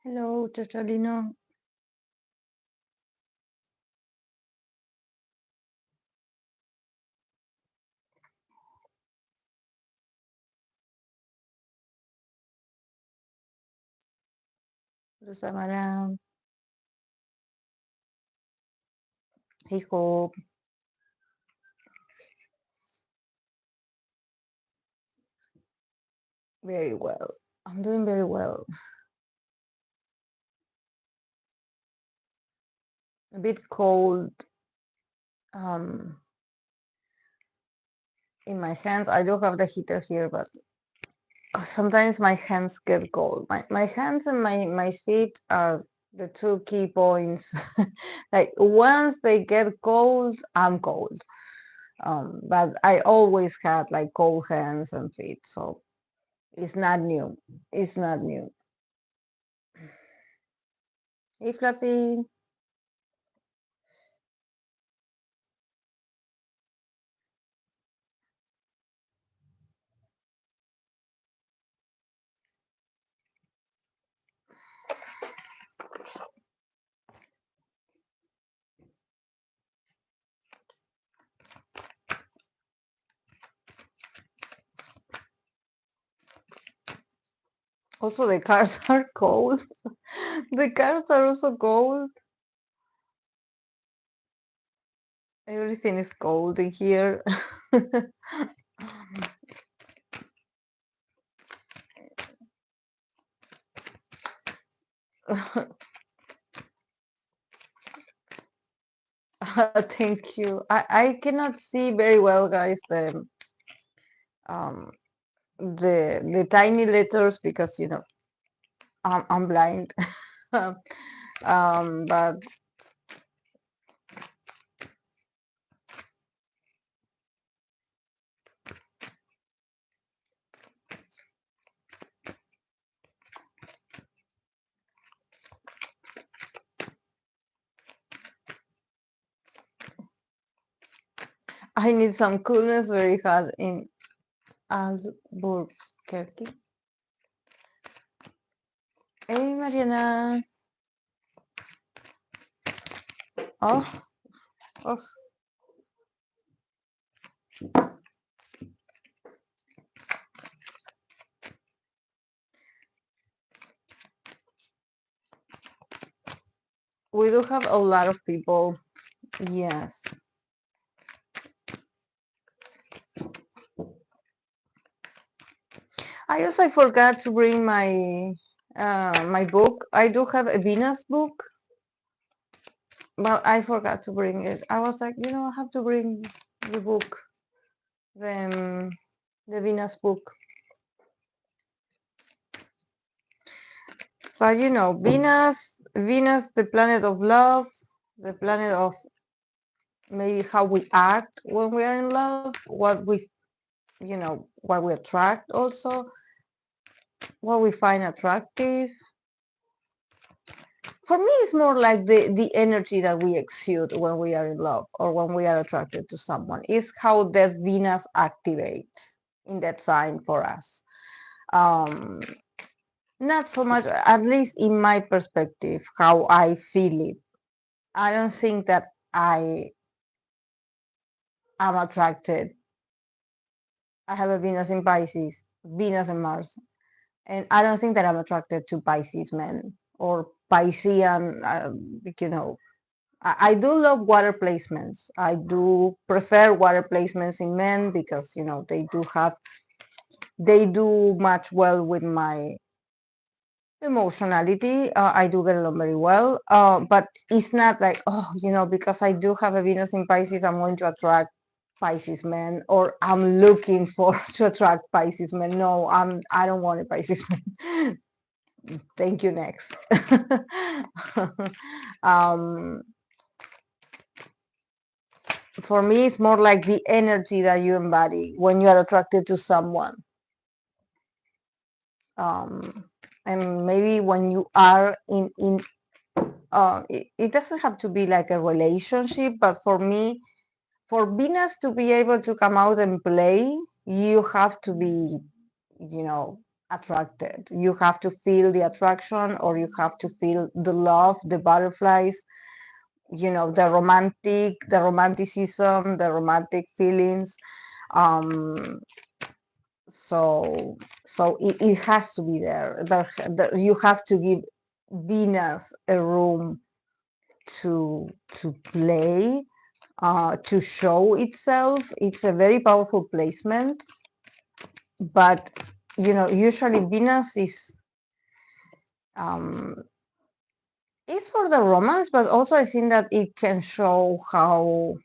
Hello, Tetralino. Rosamara. Hey, Hope. Very well. I'm doing very well. A bit cold in my hands. I do have the heater here, but sometimes my hands get cold. My hands and my feet are the two key points. Like once they get cold, I'm cold. But I always had like cold hands and feet, so it's not new. It's not new. Hey, Fluffy. Also, the cars are cold. The cars are also cold. Everything is cold in here. Thank you. I cannot see very well, guys, um the tiny letters because I'm blind. But I need some coolness very hard in Albuquerque. Hey, Mariana. Oh, oh. We do have a lot of people. Yes. I forgot to bring my book. I do have a Venus book, but I forgot to bring it. I was like, I have to bring the book, the the Venus book. But Venus, the planet of love, the planet of maybe how we act when we are in love, what we attract also, what we find attractive. For me, it's more like the energy that we exude when we are in love or when we are attracted to someone. Is how that Venus activates in that sign for us. Not so much, at least in my perspective, how I feel it. I don't think that I am attracted. I have a Venus in Pisces, Venus and Mars, and I don't think that I'm attracted to Pisces men or Piscean, I do love water placements. I do prefer water placements in men because they do match well with my emotionality. I do get along very well, but it's not like because I do have a Venus in Pisces, I'm going to attract Pisces men, or I'm looking for to attract Pisces men. No, I don't want a Pisces man. Thank you. Next. um, for me, it's more like the energy that you embody when you are attracted to someone. And maybe when you are it doesn't have to be like a relationship, but for me, for Venus to be able to come out and play, you have to be, attracted. You have to feel the attraction, or you have to feel the love, the butterflies, the romanticism, the romantic feelings. Um, so it has to be there. You have to give Venus a room to play, to show itself. It's a very powerful placement, but usually Venus um, is for the romance, but also I think that it can show how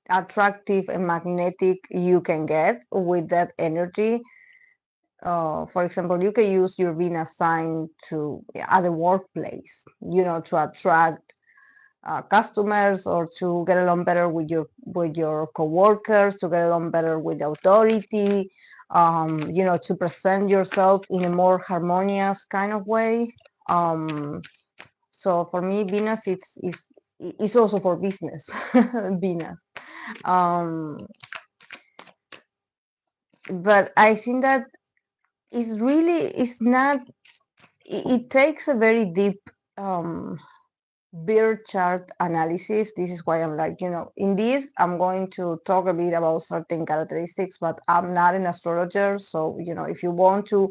attractive and magnetic you can get with that energy. For example, you can use your Venus sign at the workplace, to attract customers, or to get along better with your coworkers, to get along better with authority, to present yourself in a more harmonious kind of way. So for me, Venus is also for business. Venus. Um, but I think that it's not. It takes a very deep birth chart analysis. This is why I'm like, in this, I'm going to talk a bit about certain characteristics, but I'm not an astrologer. So, if you want to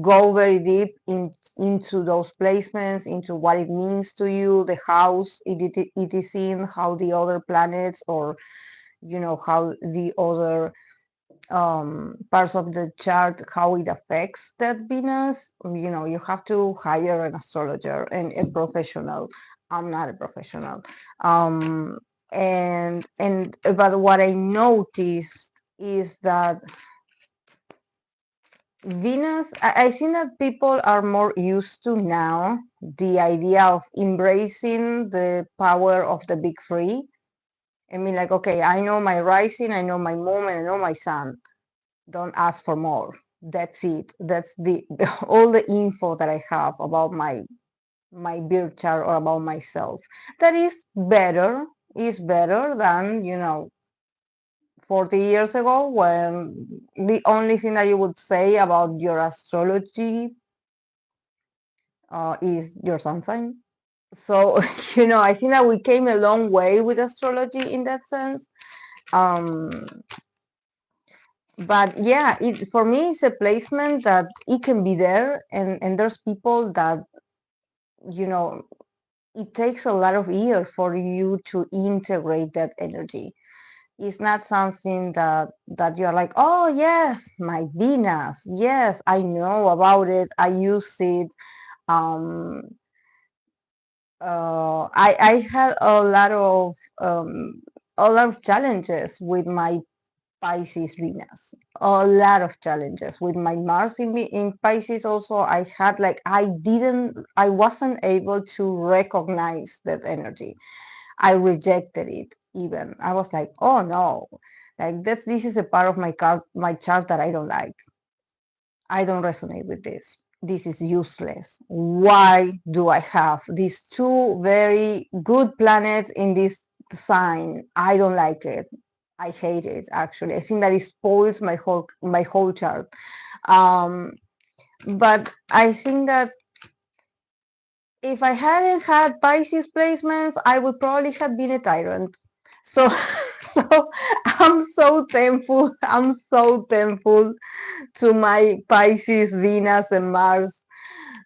go very deep into those placements, into what it means to you, the house it is in, how the other planets, or, how the other parts of the chart, how it affects that Venus, you have to hire an astrologer and a professional. I'm not a professional. um and but what I noticed is that Venus, I think that people are more used to now the idea of embracing the power of the big three. I mean, like, okay, I know my rising, I know my moon, and I know my sun. Don't ask for more. That's it. That's all the info that I have about my birth chart, or about myself. That is better than 40 years ago, when the only thing that you would say about your astrology is your sun sign. So I think that we came a long way with astrology in that sense. um but yeah, for me, it's a placement that it can be there, and there's people that you know it takes a lot of years for you to integrate that energy. It's not something that you're like, oh yes, my Venus, yes, I know about it, I use it. um I had a lot of challenges with my Pisces Venus. A lot of challenges with my Mars in Pisces. Also, I wasn't able to recognize that energy. I rejected it. Even I was like, oh no, like this is a part of my chart that I don't like. I don't resonate with this. This is useless. Why do I have these two very good planets in this sign? I don't like it. I hate it, actually. I think that it spoils my whole chart. Um, but I think that if I hadn't had Pisces placements, I would probably have been a tyrant. So so I'm so thankful. I'm so thankful to my Pisces, Venus, and Mars.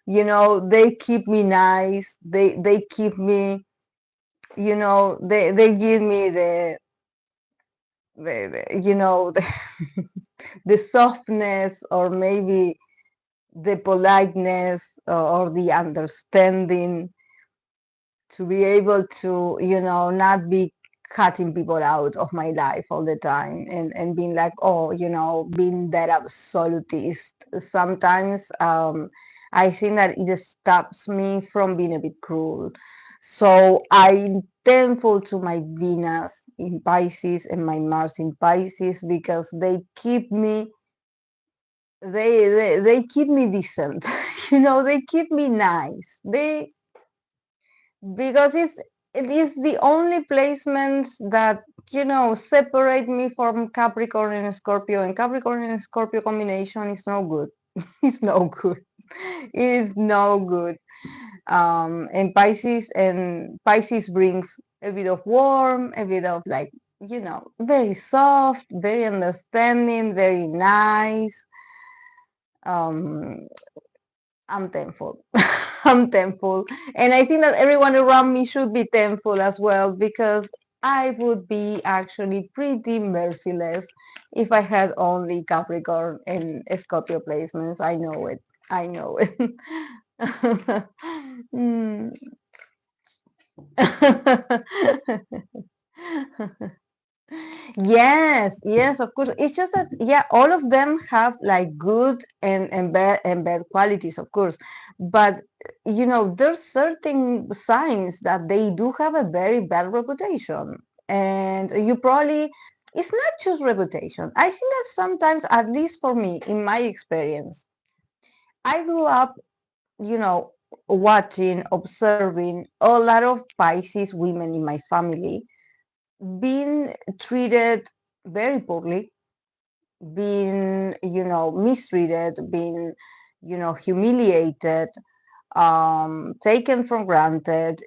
They keep me nice. They keep me, they give me the the softness, or maybe the politeness, or the understanding, to be able to not be cutting people out of my life all the time, and being like, oh, being that absolutist. Sometimes I think that it stops me from being a bit cruel. So I'm thankful to my Venus in Pisces and my Mars in Pisces, because they keep me decent. They keep me nice. Because it is the only placements that separate me from Capricorn and Scorpio. And Capricorn and Scorpio combination is no good. It's no good. It is no good. And Pisces brings a bit of warm, a bit of like, very soft, very understanding, very nice. Um, I'm thankful. I'm thankful. And I think that everyone around me should be thankful as well, because I would be actually pretty merciless if I had only Capricorn and Scorpio placements. I know it. I know it. Mm. Yes, yes, of course. It's just that, yeah, all of them have like good and bad qualities, of course. But there's certain signs that they do have a very bad reputation. And you probably, it's not just reputation. I think that sometimes, at least for me, in my experience, I grew up, you know, watching, observing a lot of Pisces women in my family being treated very poorly, being, mistreated, being, humiliated, taken for granted,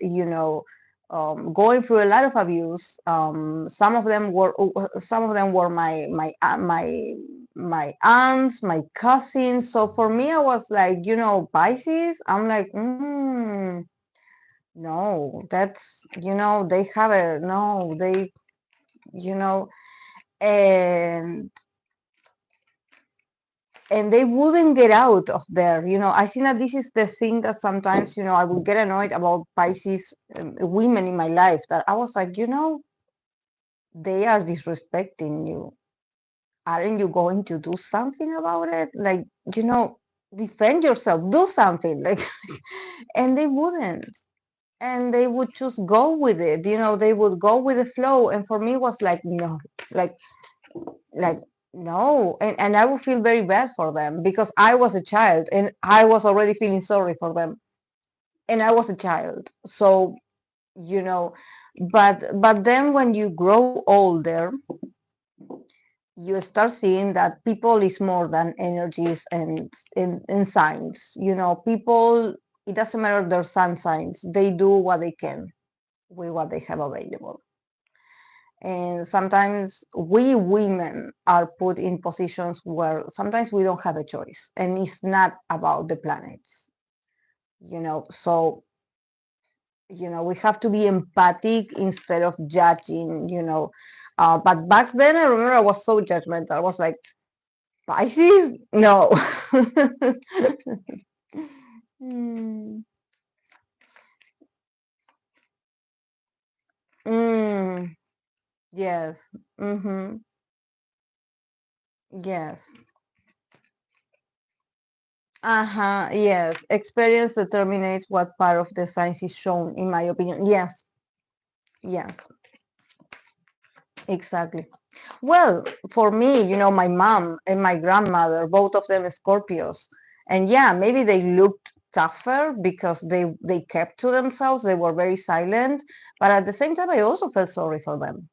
going through a lot of abuse. Some of them were my aunts, my cousins. So for me, I was like, Pisces. I'm like, no, that's, they have a no, they, you know, and they wouldn't get out of there. I think that this is the thing that sometimes, I would get annoyed about Pisces women in my life, that I was like, they are disrespecting you. Aren't you going to do something about it? Like, defend yourself, do something. Like, and they wouldn't. And they would just go with it. They would go with the flow. And for me, it was like, no, like, like no. And I would feel very bad for them, because I was a child and I was already feeling sorry for them, and I was a child. So, you know but then when you grow older, you start seeing that people is more than energies and signs. People, it doesn't matter their sun signs, they do what they can with what they have available. And sometimes we women are put in positions where sometimes we don't have a choice, and it's not about the planets. So, we have to be empathic instead of judging. But back then, I remember I was so judgmental. I was like, Pisces, no. Mm, mm, yes. Mm-hmm. Yes. Uh-huh, yes. Experience determines what part of the science is shown, in my opinion. Yes, yes, exactly. Well, for me, my mom and my grandmother, both of them Scorpios. And yeah, maybe they looked tougher because they kept to themselves, they were very silent. But at the same time, I also felt sorry for them.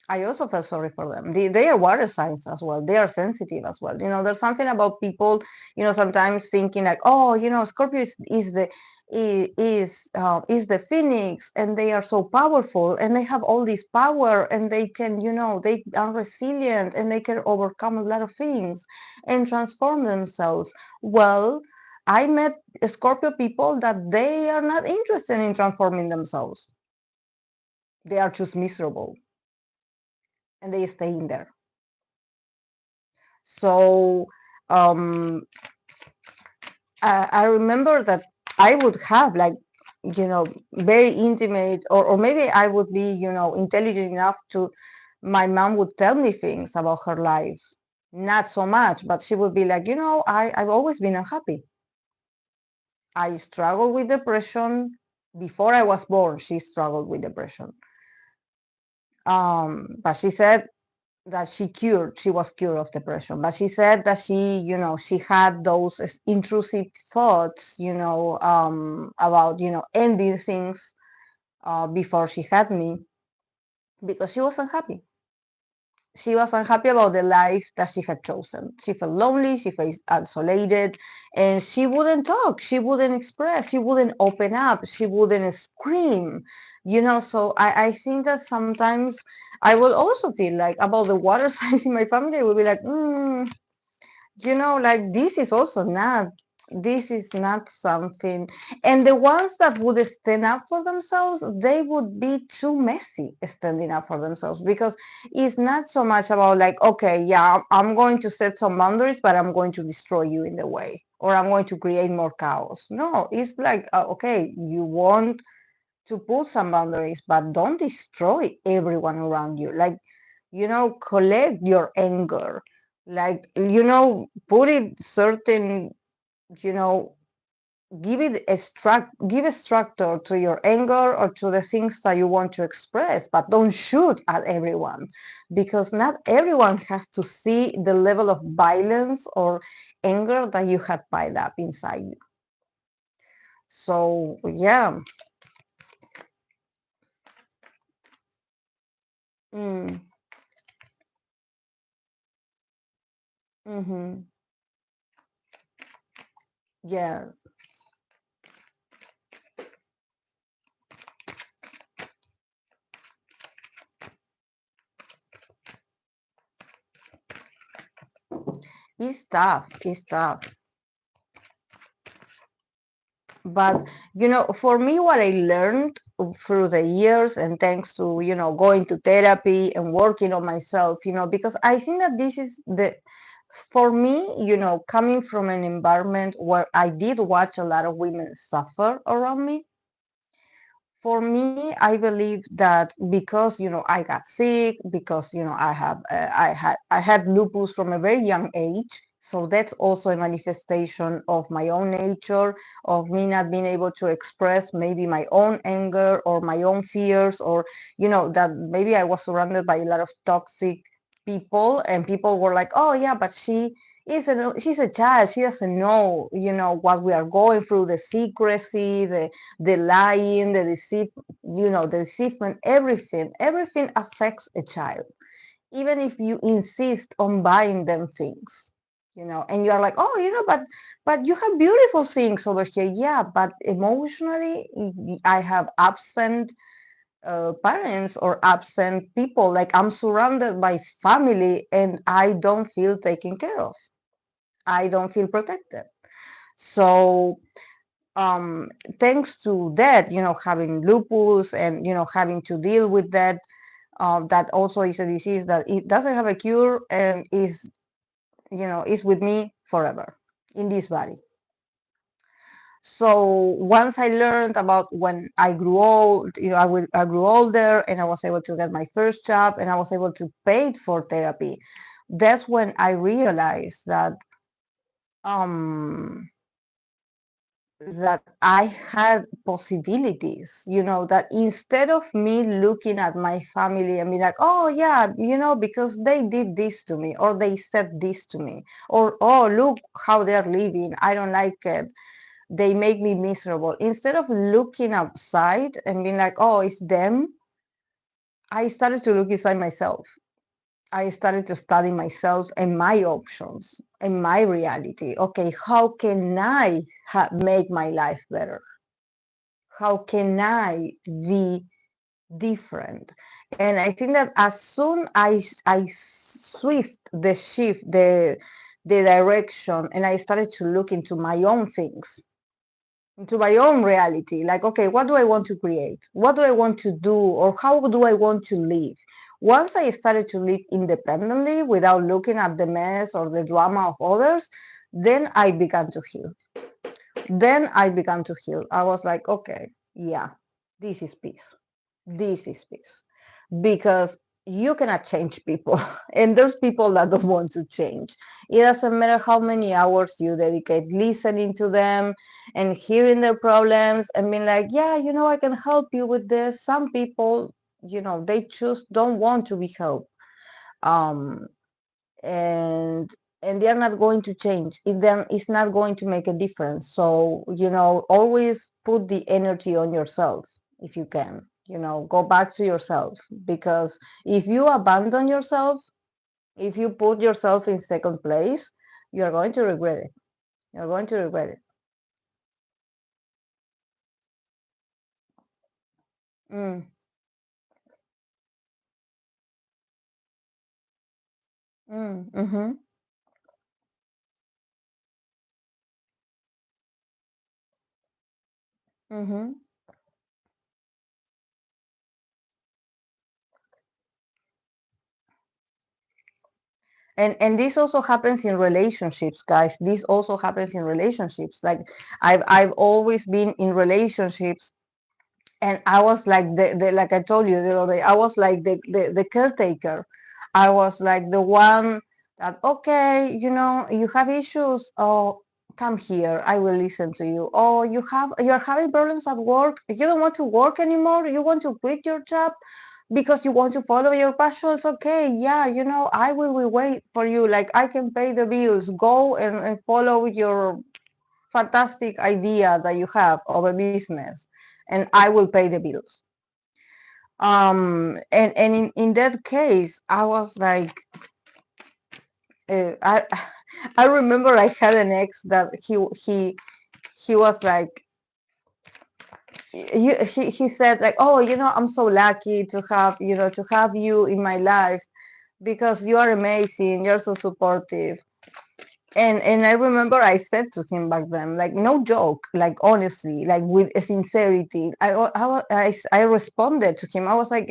I also feel sorry for them. They are water signs as well. They are sensitive as well. There's something about people, sometimes thinking like, oh, Scorpio is the phoenix, and they are so powerful, and they have all this power, and they can, they are resilient, and they can overcome a lot of things and transform themselves. Well, I met Scorpio people that they are not interested in transforming themselves. They are just miserable, and they stay in there. So um, I remember that I would have like, very intimate, or maybe I would be, intelligent enough to, my mom would tell me things about her life. Not so much, but she would be like, I've always been unhappy. I struggled with depression before I was born. She struggled with depression. But she said that she was cured of depression, but she said that she had those intrusive thoughts, about ending things before she had me. because she was unhappy. She was unhappy about the life that she had chosen. She felt lonely, she felt isolated, and she wouldn't talk, she wouldn't express, she wouldn't open up, she wouldn't scream, So I think that sometimes I will also feel like about the water signs in my family, I will be like, like this is not something. And the ones that would stand up for themselves, they would be too messy standing up for themselves, because it's not so much about like, okay, yeah, I'm going to set some boundaries, but I'm going to destroy you in the way, or I'm going to create more chaos. No, it's like, okay, you want to put some boundaries, but don't destroy everyone around you. Like, collect your anger, like, put it certain, you know give a structure to your anger or to the things that you want to express, but don't shoot at everyone, because not everyone has to see the level of violence or anger that you had piled up inside you. So yeah. mm, mm-hmm. Yeah. It's tough. But for me, what I learned through the years, and thanks to going to therapy and working on myself, because I think that this is the for me, coming from an environment where I did watch a lot of women suffer around me. For me, I believe that because I got sick, because I had lupus from a very young age, so that's also a manifestation of my own nature, of me not being able to express maybe my own anger or my own fears, or that maybe I was surrounded by a lot of toxic people, and people were like, oh yeah, but she's a child, she doesn't know what we are going through, the secrecy, the lying, the deceit, the deceitment, everything affects a child, even if you insist on buying them things, and you're like, oh, but you have beautiful things over here. Yeah, but emotionally, I have absent parents or absent people. Like, I'm surrounded by family and I don't feel taken care of. I don't feel protected. So thanks to that, having lupus and having to deal with that, that also is a disease that it doesn't have a cure, and is with me forever in this body. So once I learned about, when I grew old, I grew older, and I was able to get my first job, and I was able to pay for therapy. That's when I realized um that I had possibilities, that instead of me looking at my family and be like, oh yeah, because they did this to me, or they said this to me, or oh, look how they're living, I don't like it, they make me miserable. Instead of looking outside and being like, oh, it's them, I started to look inside myself. I started to study myself and my options and my reality. Okay, how can I make my life better? How can I be different? And I think that as soon I shift the direction, and I started to look into my own things, into my own reality, like, okay, what do I want to create? What do I want to do? Or how do I want to live? Once I started to live independently without looking at the mess or the drama of others, then I began to heal. I was like, okay, yeah, this is peace. This is peace. Because you cannot change people. And there's people that don't want to change. It doesn't matter how many hours you dedicate listening to them and hearing their problems and being like, yeah, I can help you with this. Some people, they just don't want to be helped. Um, and they're not going to change. It's not going to make a difference. So always put the energy on yourself if you can. You know, go back to yourself, because if you abandon yourself, if you put yourself in second place, you're going to regret it. You're going to regret it. Mm, mm-hmm, mm-hmm. And this also happens in relationships, guys. This also happens in relationships. Like I've always been in relationships, and I was like the like I told you the other day, I was like the caretaker. I was like the one that, okay, you know, you have issues. Oh, come here. I will listen to you. Oh, you're having problems at work. You don't want to work anymore. You want to quit your job because you want to follow your passions. Okay, yeah, you know, I will wait for you. Like I can pay the bills. Go and follow your fantastic idea that you have of a business, and I will pay the bills. And in that case, I was like, I I remember I had an ex that he was like, he said like, oh, you know, I'm so lucky to have, you know, to have you in my life because you are amazing, you're so supportive. And I remember I said to him back then, like, no joke, like honestly, like with a sincerity, I responded to him. I was like,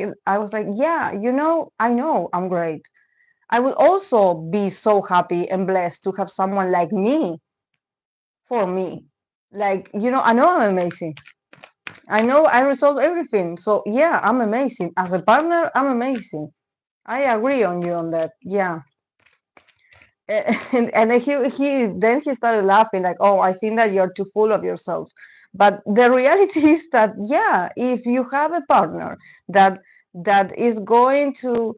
yeah, you know I'm great. I would also be so happy and blessed to have someone like me for me. Like, you know, I know I'm amazing. I know I resolve everything. So yeah, I'm amazing. As a partner, I'm amazing. I agree on you on that. Yeah. And then he started laughing like, oh, I think that you're too full of yourself. But the reality is that, yeah, if you have a partner that is going to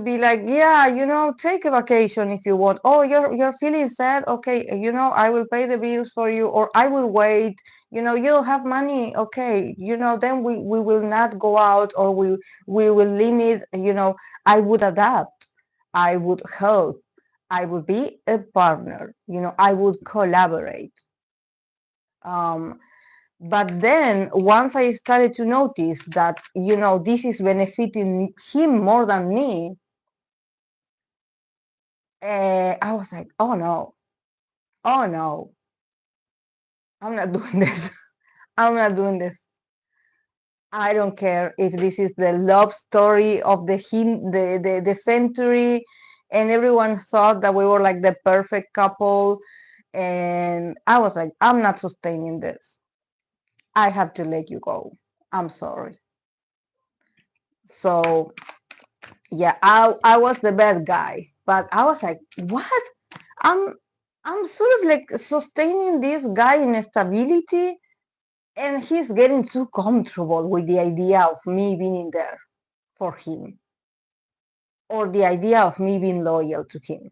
be like, yeah, you know, take a vacation if you want. Oh, you're feeling sad, okay, you know, I will pay the bills for you, or I will wait. You know, you don't have money, okay, you know, then we will not go out, or we will limit, you know. I would adapt, I would help, I would be a partner, you know, I would collaborate. Um, but then once I started to notice that, you know, this is benefiting him more than me, I was like, oh no, I'm not doing this. I'm not doing this. I don't care if this is the love story of the century, and everyone thought that we were like the perfect couple. And I was like, I'm not sustaining this. I have to let you go. I'm sorry. So yeah, I was the bad guy, but I was like, what? I'm I'm sort of like sustaining this guy in stability, and he's getting too comfortable with the idea of me being there for him, or the idea of me being loyal to him.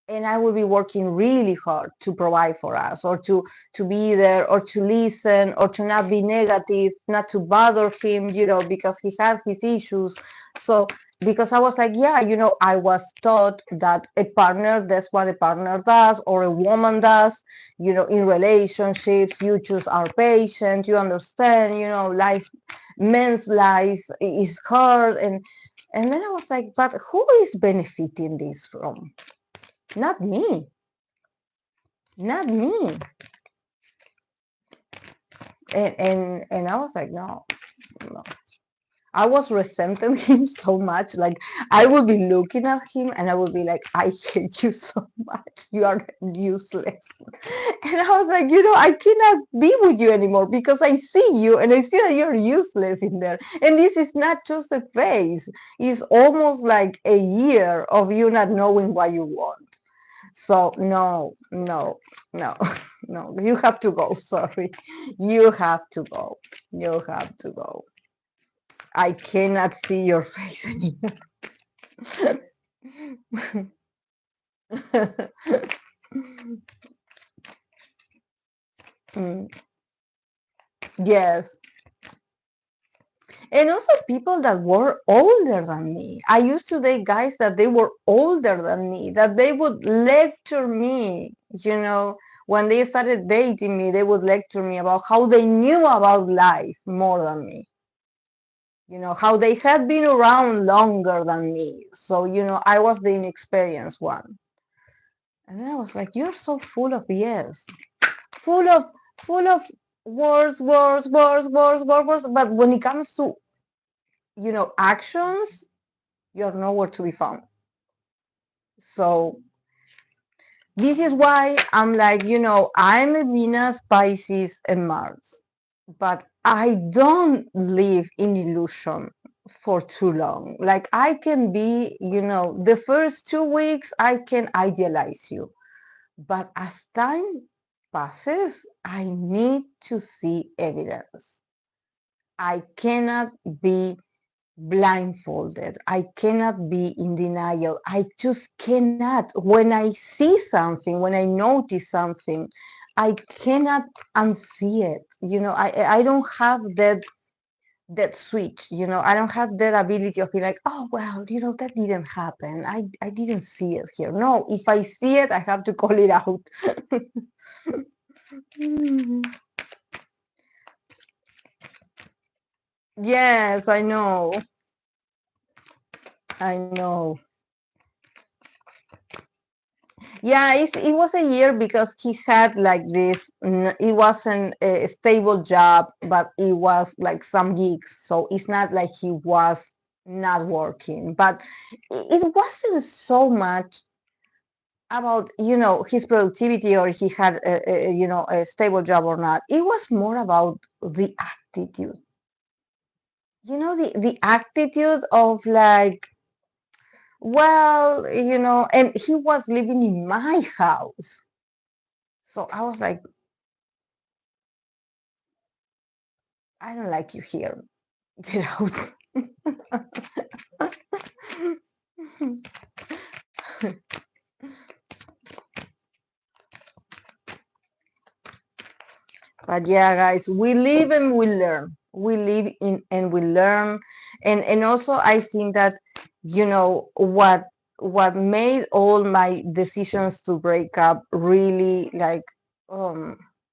And I will be working really hard to provide for us, or to be there, or to listen, or to not be negative, not to bother him, you know, because he had his issues. So because I was like, yeah, you know, I was taught that a partner, that's what a partner does, or a woman does, you know, in relationships, you choose our patient, you understand, you know, life, men's life is hard. And then I was like, but who is benefiting this from? Not me, not me. And I was like, no, no. I was resenting him so much. Like I would be looking at him and I would be like, I hate you so much. You are useless. And I was like, you know, I cannot be with you anymore because I see you and I see that you're useless in there. And this is not just a phase. It's almost like a year of you not knowing what you want. So no, no, no, no. You have to go. Sorry, you have to go. You have to go. I cannot see your face anymore. Mm, yes, And also people that were older than me. I used to date guys that they were older than me, that they would lecture me, when they started dating me, they would lecture me about how they knew about life more than me. How they had been around longer than me. So, I was the inexperienced one. And then I was like, you're so full of BS. Full of full of words, words, words, words, words, words. But when it comes to, actions, you're nowhere to be found. So this is why I'm like, I'm a Venus, Pisces, and Mars. But I don't live in illusion for too long. Like I can be, the first 2 weeks I can idealize you. But as time passes, I need to see evidence. I cannot be blindfolded. I cannot be in denial. I just cannot. When I see something, when I notice something, I cannot unsee it. I don't have that switch. I don't have that ability of being like, oh well, that didn't happen. I didn't see it here. No, if I see it, I have to call it out. Yes, I know. I know. Yeah, it was a year because he had like this, it wasn't a stable job, but it was like some gigs. So it's not like he was not working, but it wasn't so much about, his productivity or he had a stable job or not. It was more about the attitude, the attitude of like, well, and he was living in my house. So I was like, I don't like you here. Get out. But yeah, guys, we live and we learn. We live in and we learn. And also I think that, what made all my decisions to break up really like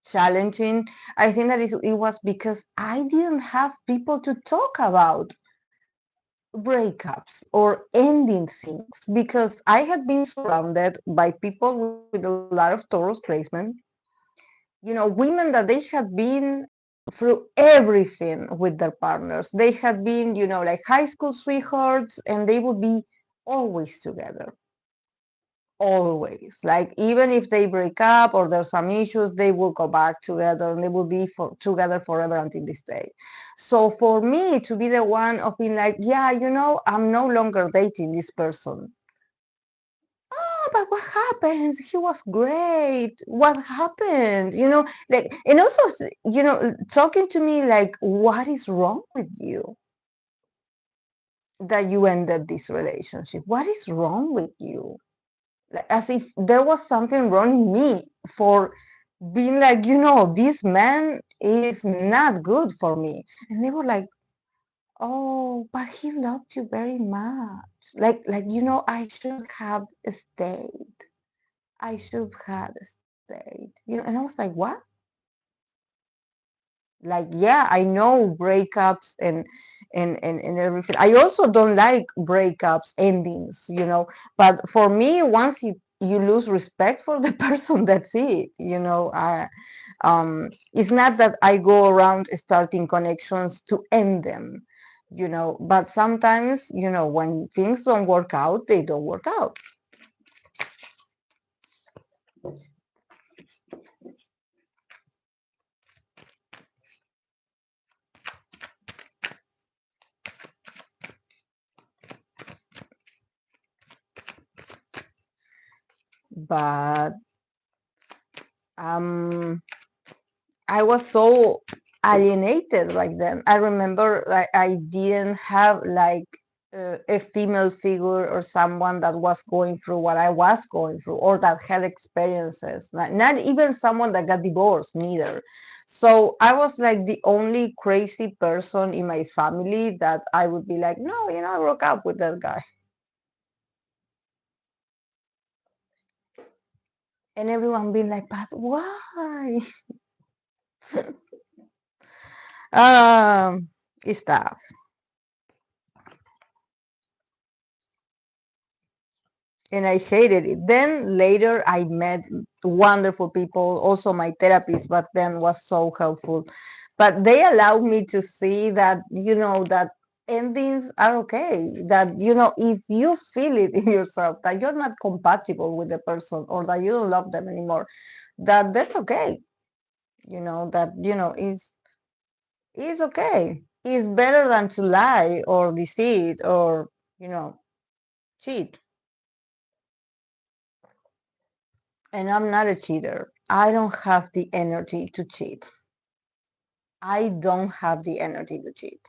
challenging, I think that it was because I didn't have people to talk about breakups or ending things, because I had been surrounded by people with a lot of Taurus placement, women that they had been through everything with their partners. They had been, like high school sweethearts, and they would be always together. Always. Like even if they break up or there's some issues, they will go back together and they will be together forever until this day. So for me to be the one of being like, yeah, I'm no longer dating this person. Oh, but what happened? He was great. What happened? Like, and also, talking to me like, what is wrong with you that you ended this relationship? What is wrong with you? Like, as if there was something wrong in me for being like, this man is not good for me. And they were like, oh, but he loved you very much. Like, I should have stayed. I should have stayed. And I was like, what? Like, yeah, I know breakups and everything. I also don't like breakups endings, but for me, once you lose respect for the person, that's it. It's not that I go around starting connections to end them, but sometimes, when things don't work out, they don't work out. But um I was so alienated back then. I remember like I didn't have like a female figure or someone that was going through what I was going through or that had experiences. Not even someone that got divorced, neither. So I was like the only crazy person in my family that I would be like, no, I broke up with that guy. And everyone being like, but why? It's tough. And I hated it. Then later I met wonderful people, also my therapist, but then was so helpful. But they allowed me to see that, that endings are okay. That, if you feel it in yourself that you're not compatible with the person or that you don't love them anymore, that's okay. That, is okay. It's better than to lie or deceive or, you know, cheat. And I'm not a cheater. I don't have the energy to cheat. I don't have the energy to cheat.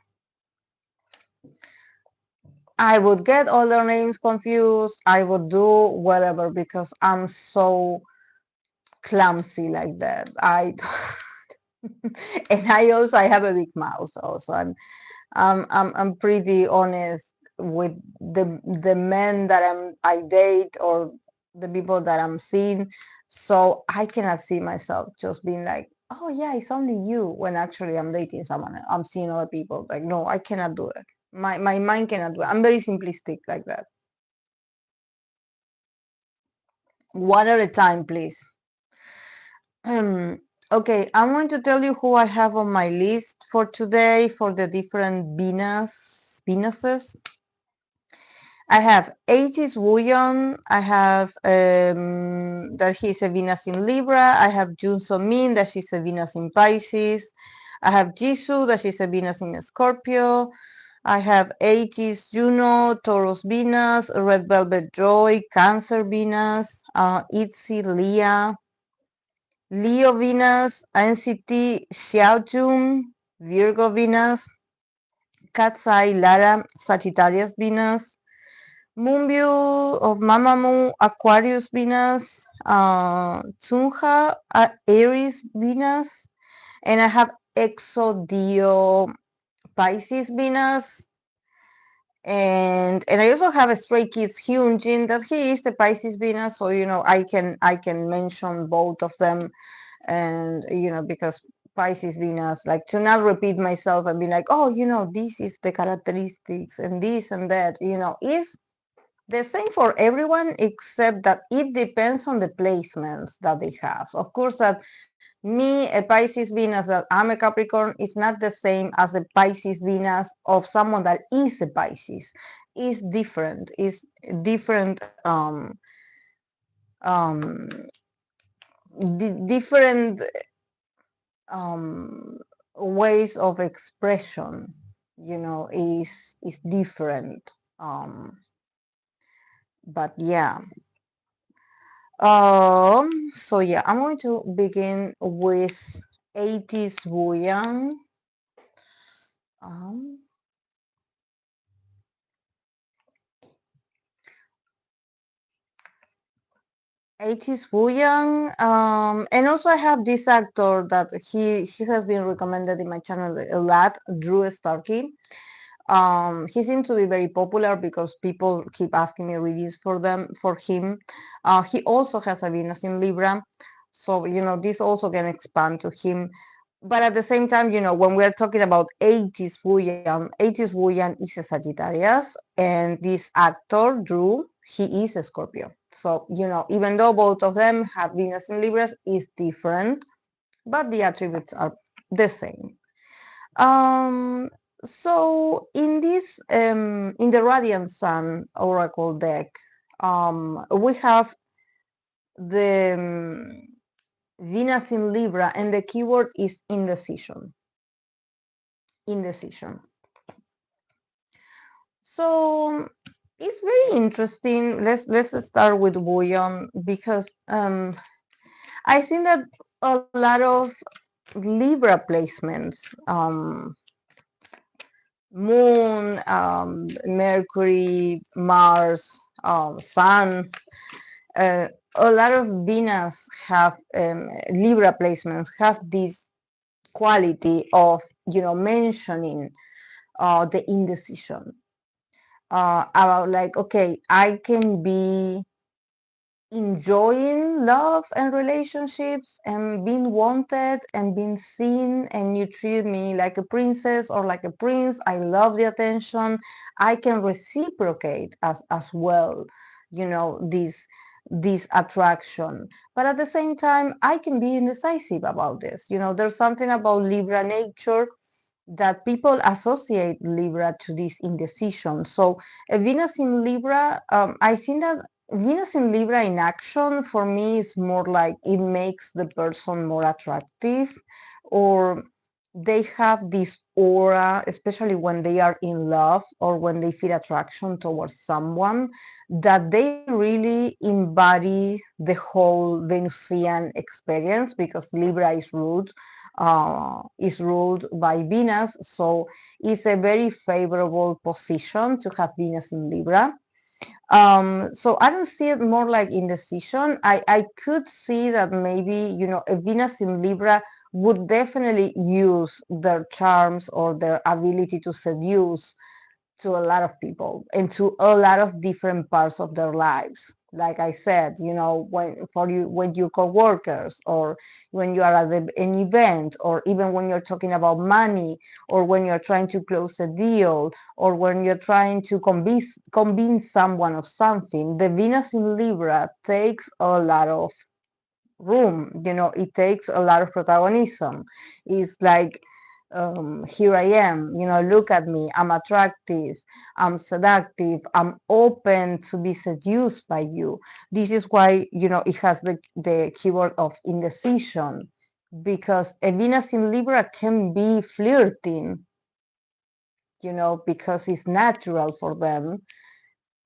I would get all their names confused. I would do whatever because I'm so clumsy like that. And I have a big mouth also. I'm pretty honest with the men that I date or the people that I'm seeing. So I cannot see myself just being like, oh yeah, it's only you when actually I'm dating someone. I'm seeing other people. Like, no, I cannot do it. My mind cannot do it. I'm very simplistic like that. One at a time, please. Okay, I'm going to tell you who I have on my list for today for the different Venuses. I have Ateez Wooyoung. I have that he's a Venus in Libra. I have Jung that she's a Venus in Pisces. I have Jisoo, that she's a Venus in Scorpio. I have Ateez Juno, Taurus Venus, Red Velvet Joy, Cancer Venus, Itzy Leah, Leo Venus, NCT Xiaojun, Virgo Venus, Katsai Lara, Sagittarius Venus, Moonview of Mamamoo, Aquarius Venus, Tsunha, Aries Venus, and I have Exo D.O Pisces Venus, and I also have a Stray Kids Hyunjin that he is the Pisces Venus, so I can mention both of them, and because Pisces Venus, like to not repeat myself and be like, oh, this is the characteristics and this and that, is the same for everyone, except that it depends on the placements that they have. Of course, that me, a Pisces Venus, that I'm a Capricorn, is not the same as a Pisces Venus of someone that is a Pisces. Is different. Is different. Um, different um, ways of expression. Is different. But yeah. So yeah, I'm going to begin with Ateez Wooyoung. Um, Ateez Wooyoung. And also I have this actor that he has been recommended in my channel a lot, Starkey. He seems to be very popular because people keep asking me reviews for him. He also has a Venus in Libra, so this also can expand to him. But at the same time, when we're talking about Ateez Wooyoung is a Sagittarius, and this actor Drew, he is a Scorpio. So even though both of them have Venus in Libras, is different, but the attributes are the same. So in this in the Radiant Sun Oracle deck, we have the Venus in Libra, and the keyword is indecision. Indecision. So it's very interesting. Let's start with Wooyoung because I think that a lot of Libra placements, Moon, Mercury, Mars, Sun, a lot of Venus have Libra placements have this quality of, mentioning the indecision, about like, okay, I can be enjoying love and relationships and being wanted and being seen, and you treat me like a princess or like a prince. I love the attention. I can reciprocate as well, this attraction. But at the same time, I can be indecisive about this. There's something about Libra nature that people associate Libra to this indecision. So a Venus in Libra, I think that Venus in Libra in action for me is more like it makes the person more attractive, or they have this aura, especially when they are in love or when they feel attraction towards someone, that they really embody the whole Venusian experience, because Libra is ruled by Venus, so it's a very favorable position to have Venus in Libra. So I don't see it more like indecision. I could see that maybe, a Venus in Libra would definitely use their charms or their ability to seduce to a lot of people and to a lot of different parts of their lives. Like I said, when your coworkers, or when you are at an event, or even when you're talking about money, or when you're trying to close a deal, or when you're trying to convince someone of something, the Venus in Libra takes a lot of room. It takes a lot of protagonism. It's like, here I am, look at me, I'm attractive, I'm seductive, I'm open to be seduced by you. This is why, it has the keyword of indecision, because a Venus in Libra can be flirting, because it's natural for them,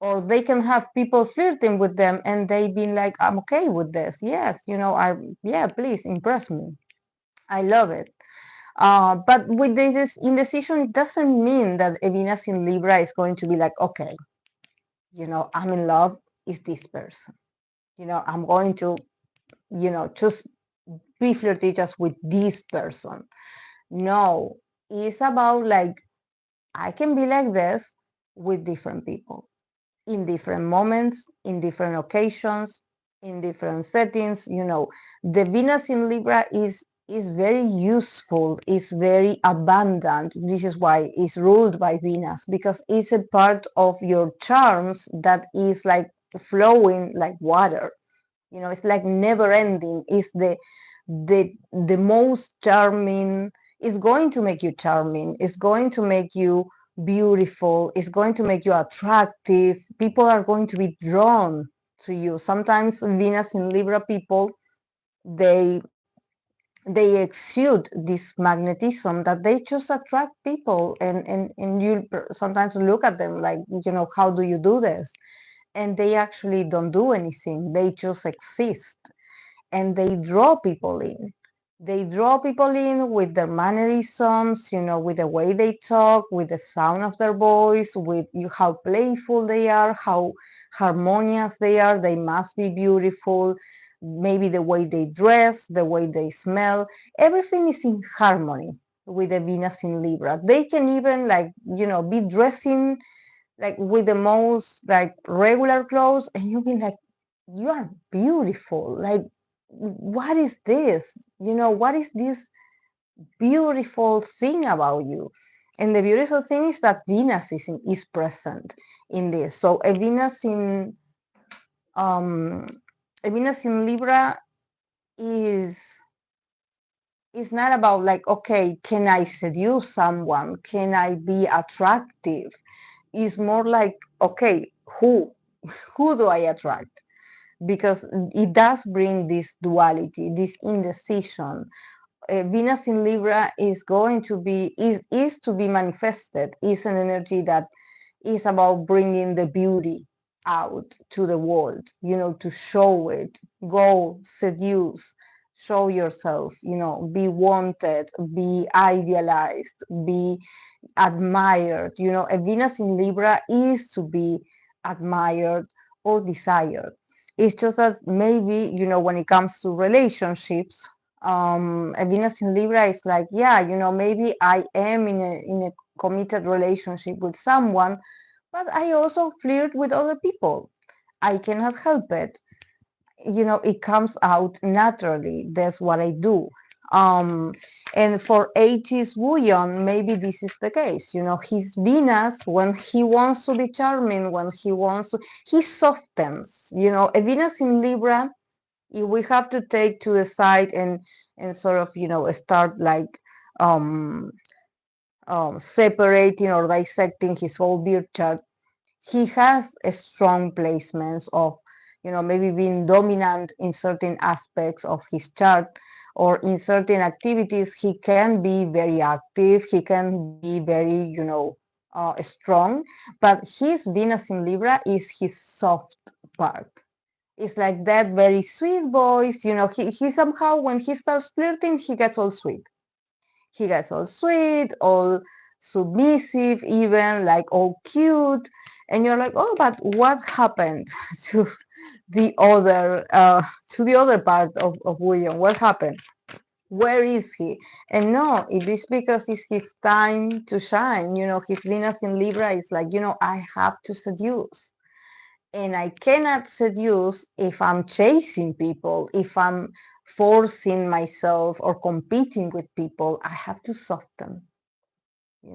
or they can have people flirting with them and they being like, I'm okay with this. Yes, yeah, please impress me. I love it. But with this indecision, it doesn't mean that a Venus in Libra is going to be like, okay, I'm in love, is this person. I'm going to, just be flirtatious with this person. No, it's about like, I can be like this with different people, in different moments, in different occasions, in different settings. The Venus in Libra is very useful, is very abundant. This is why it's ruled by Venus, because it's a part of your charms that is like flowing like water. It's like never ending. It's the most charming. It's going to make you charming. It's going to make you beautiful. It's going to make you attractive. People are going to be drawn to you. Sometimes Venus in Libra people, they they exude this magnetism that they just attract people, and you sometimes look at them like, how do you do this? And they actually don't do anything. They just exist, and they draw people in. They draw people in with their mannerisms, with the way they talk, with the sound of their voice, with how playful they are, how harmonious they are. They must be beautiful. Maybe the way they dress, the way they smell, everything is in harmony with the Venus in Libra. They can even be dressing like with the most like regular clothes, and you'll be like, you are beautiful. Like, what is this? What is this beautiful thing about you? And the beautiful thing is that Venus is present in this. So um a Venus in Libra is not about like, okay, can I seduce someone? Can I be attractive? It's more like, okay, who do I attract? Because it does bring this duality, this indecision. Venus in Libra is going to be is to be manifested. Is an energy that is about bringing the beauty out to the world. To show it, go seduce, show yourself. Be wanted, be idealized, be admired. A Venus in Libra is to be admired or desired. It's just as maybe, when it comes to relationships, A Venus in Libra is like, yeah, maybe I am in a committed relationship with someone, but I also flirt with other people. I cannot help it. It comes out naturally. That's what I do. Um, and for Ateez Wooyoung, maybe this is the case. His Venus, when he wants to be charming, when he wants to, he softens. A Venus in Libra, if we have to take to the side and sort of, start like um, separating or dissecting his whole birth chart, he has a strong placements of, maybe being dominant in certain aspects of his chart, or in certain activities he can be very active, he can be very, strong, but his Venus in Libra is his soft part. It's like that very sweet voice, he somehow, when he starts flirting, he gets all sweet. He gets all sweet, all submissive, even like all cute. And you're like, oh, but what happened to the other part of William? What happened? Where is he? And no, it is because it's his time to shine. His Venus in Libra is like, I have to seduce. And I cannot seduce if I'm chasing people, if I'm forcing myself or competing with people. I have to soften.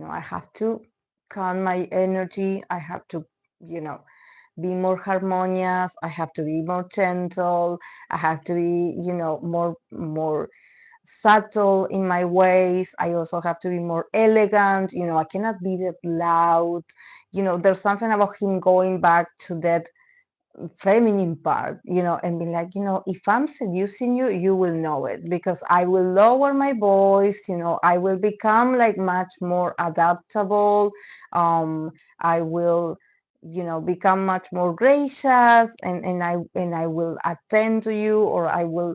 I have to calm my energy. I have to, be more harmonious. I have to be more gentle. I have to be, more subtle in my ways. I also have to be more elegant. I cannot be that loud. There's something about him going back to that feminine part, and be like, if I'm seducing you, you will know it, because I will lower my voice, I will become like much more adaptable. I will, become much more gracious, and I will attend to you, or I will,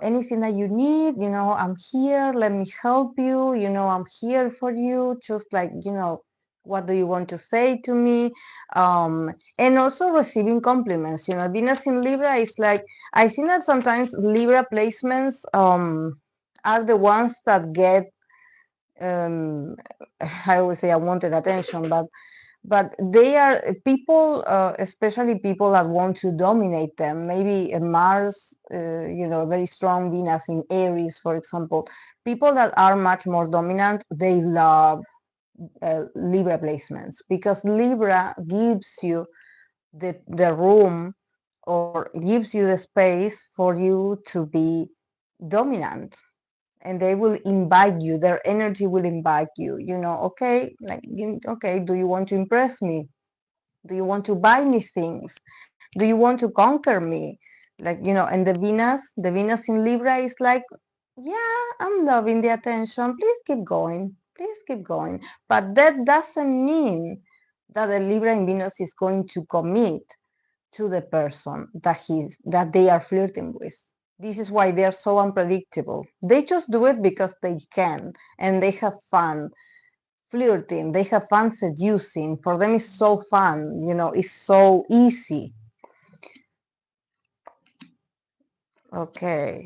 anything that you need, I'm here, let me help you, I'm here for you, just like, what do you want to say to me? And also receiving compliments. Venus in Libra is like, I think that sometimes Libra placements are the ones that get, um, I always say unwanted attention, but they are people, especially people that want to dominate them. Maybe a Mars, a very strong Venus in Aries, for example. People that are much more dominant, they love Libra placements, because Libra gives you the room, or gives you the space for you to be dominant, and they will invite you, their energy will invite you, okay, like, okay, do you want to impress me? Do you want to buy me things? Do you want to conquer me? Like, and the Venus in Libra is like, yeah, I'm loving the attention, please keep going, please keep going. But that doesn't mean that the Libra in Venus is going to commit to the person that they are flirting with. This is why they are so unpredictable. They just do it because they can, and they have fun flirting. They have fun seducing. For them, it's so fun. It's so easy. Okay.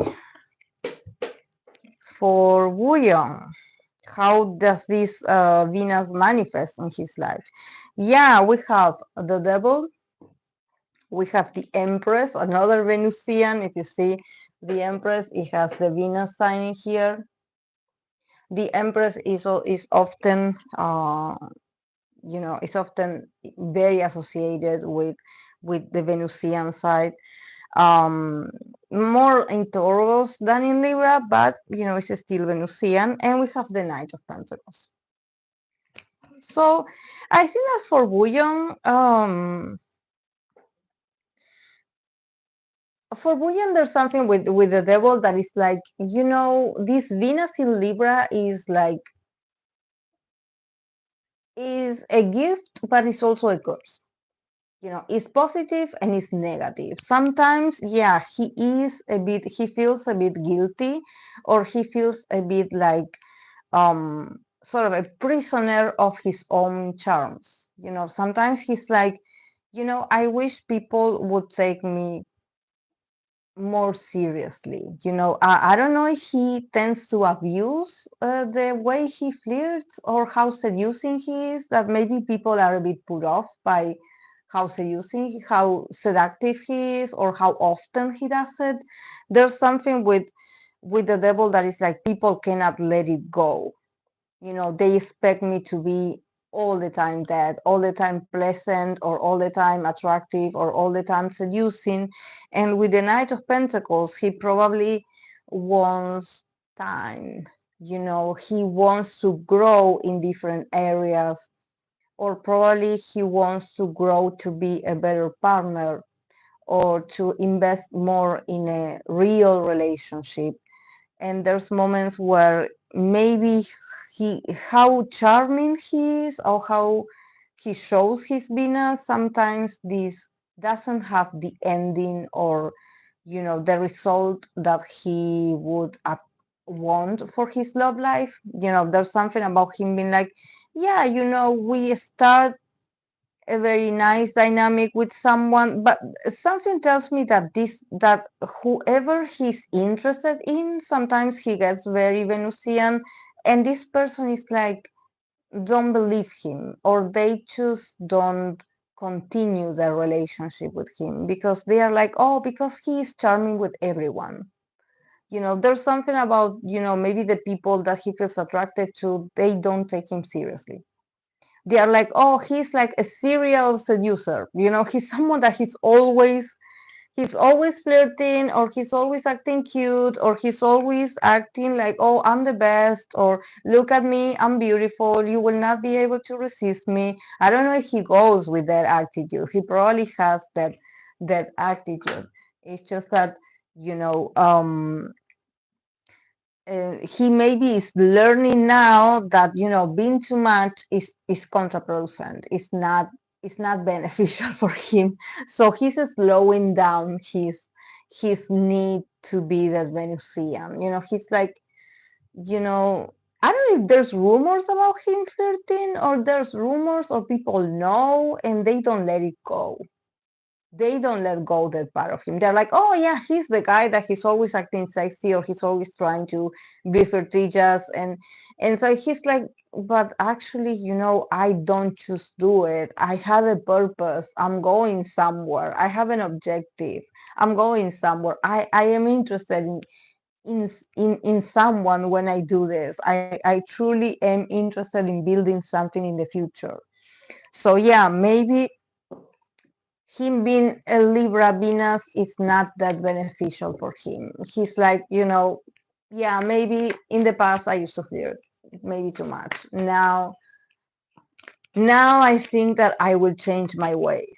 For Wooyoung, how does this Venus manifest in his life? Yeah, we have the devil. We have the Empress, another Venusian. If you see the Empress, it has the Venus sign here. The Empress is often, is often very associated with the Venusian side. More in Taurus than in Libra, but it's still Venusian. And we have the Knight of Pentacles. So I think that for Wooyoung, there's something with the devil that is like, this Venus in Libra is like, is a gift, but it's also a curse. It's positive and it's negative. Sometimes, yeah, he feels a bit guilty, or he feels a bit like, sort of a prisoner of his own charms. Sometimes he's like, I wish people would take me more seriously. I don't know if he tends to abuse the way he flirts or how seducing he is, that maybe people are a bit put off by how seducing, how seductive he is, or how often he does it. There's something with the devil that is like people cannot let it go. They expect me to be all the time that, all the time pleasant, or all the time attractive, or all the time seducing. And with the Knight of Pentacles, he probably wants time. He wants to grow in different areas, or probably he wants to grow to be a better partner, or to invest more in a real relationship. And there's moments where maybe how charming he is, or how he shows his Venus, sometimes this doesn't have the ending, or the result that he would want for his love life. There's something about him being like, yeah, we start a very nice dynamic with someone, but something tells me that whoever he's interested in, sometimes he gets very Venusian, and this person is like, don't believe him, or they just don't continue their relationship with him, because they are like, oh, because he is charming with everyone. There's something about, maybe the people that he feels attracted to, they don't take him seriously. They are like, oh, he's like a serial seducer. He's someone that he's always flirting, or he's always acting cute, or he's always acting like, oh, I'm the best, or look at me, I'm beautiful, you will not be able to resist me. I don't know if he goes with that attitude. He probably has that attitude. It's just that, you know, um, he maybe is learning now that being too much is contraproducent. It's not beneficial for him. So he's slowing down his need to be that Venusian. He's like, I don't know if there's rumors about him flirting, or there's rumors, or people know and they don't let it go. They don't let go that part of him. They're like, oh yeah, he's the guy that he's always acting sexy, or he's always trying to be flirtatious, and so he's like, but actually, I don't just do it. I have a purpose. I'm going somewhere. I have an objective. I'm going somewhere. I am interested in someone when I do this. I truly am interested in building something in the future. So yeah, maybe him being a Libra Venus is not that beneficial for him. He's like, yeah, maybe in the past I used to flirt, maybe too much. Now I think that I will change my ways.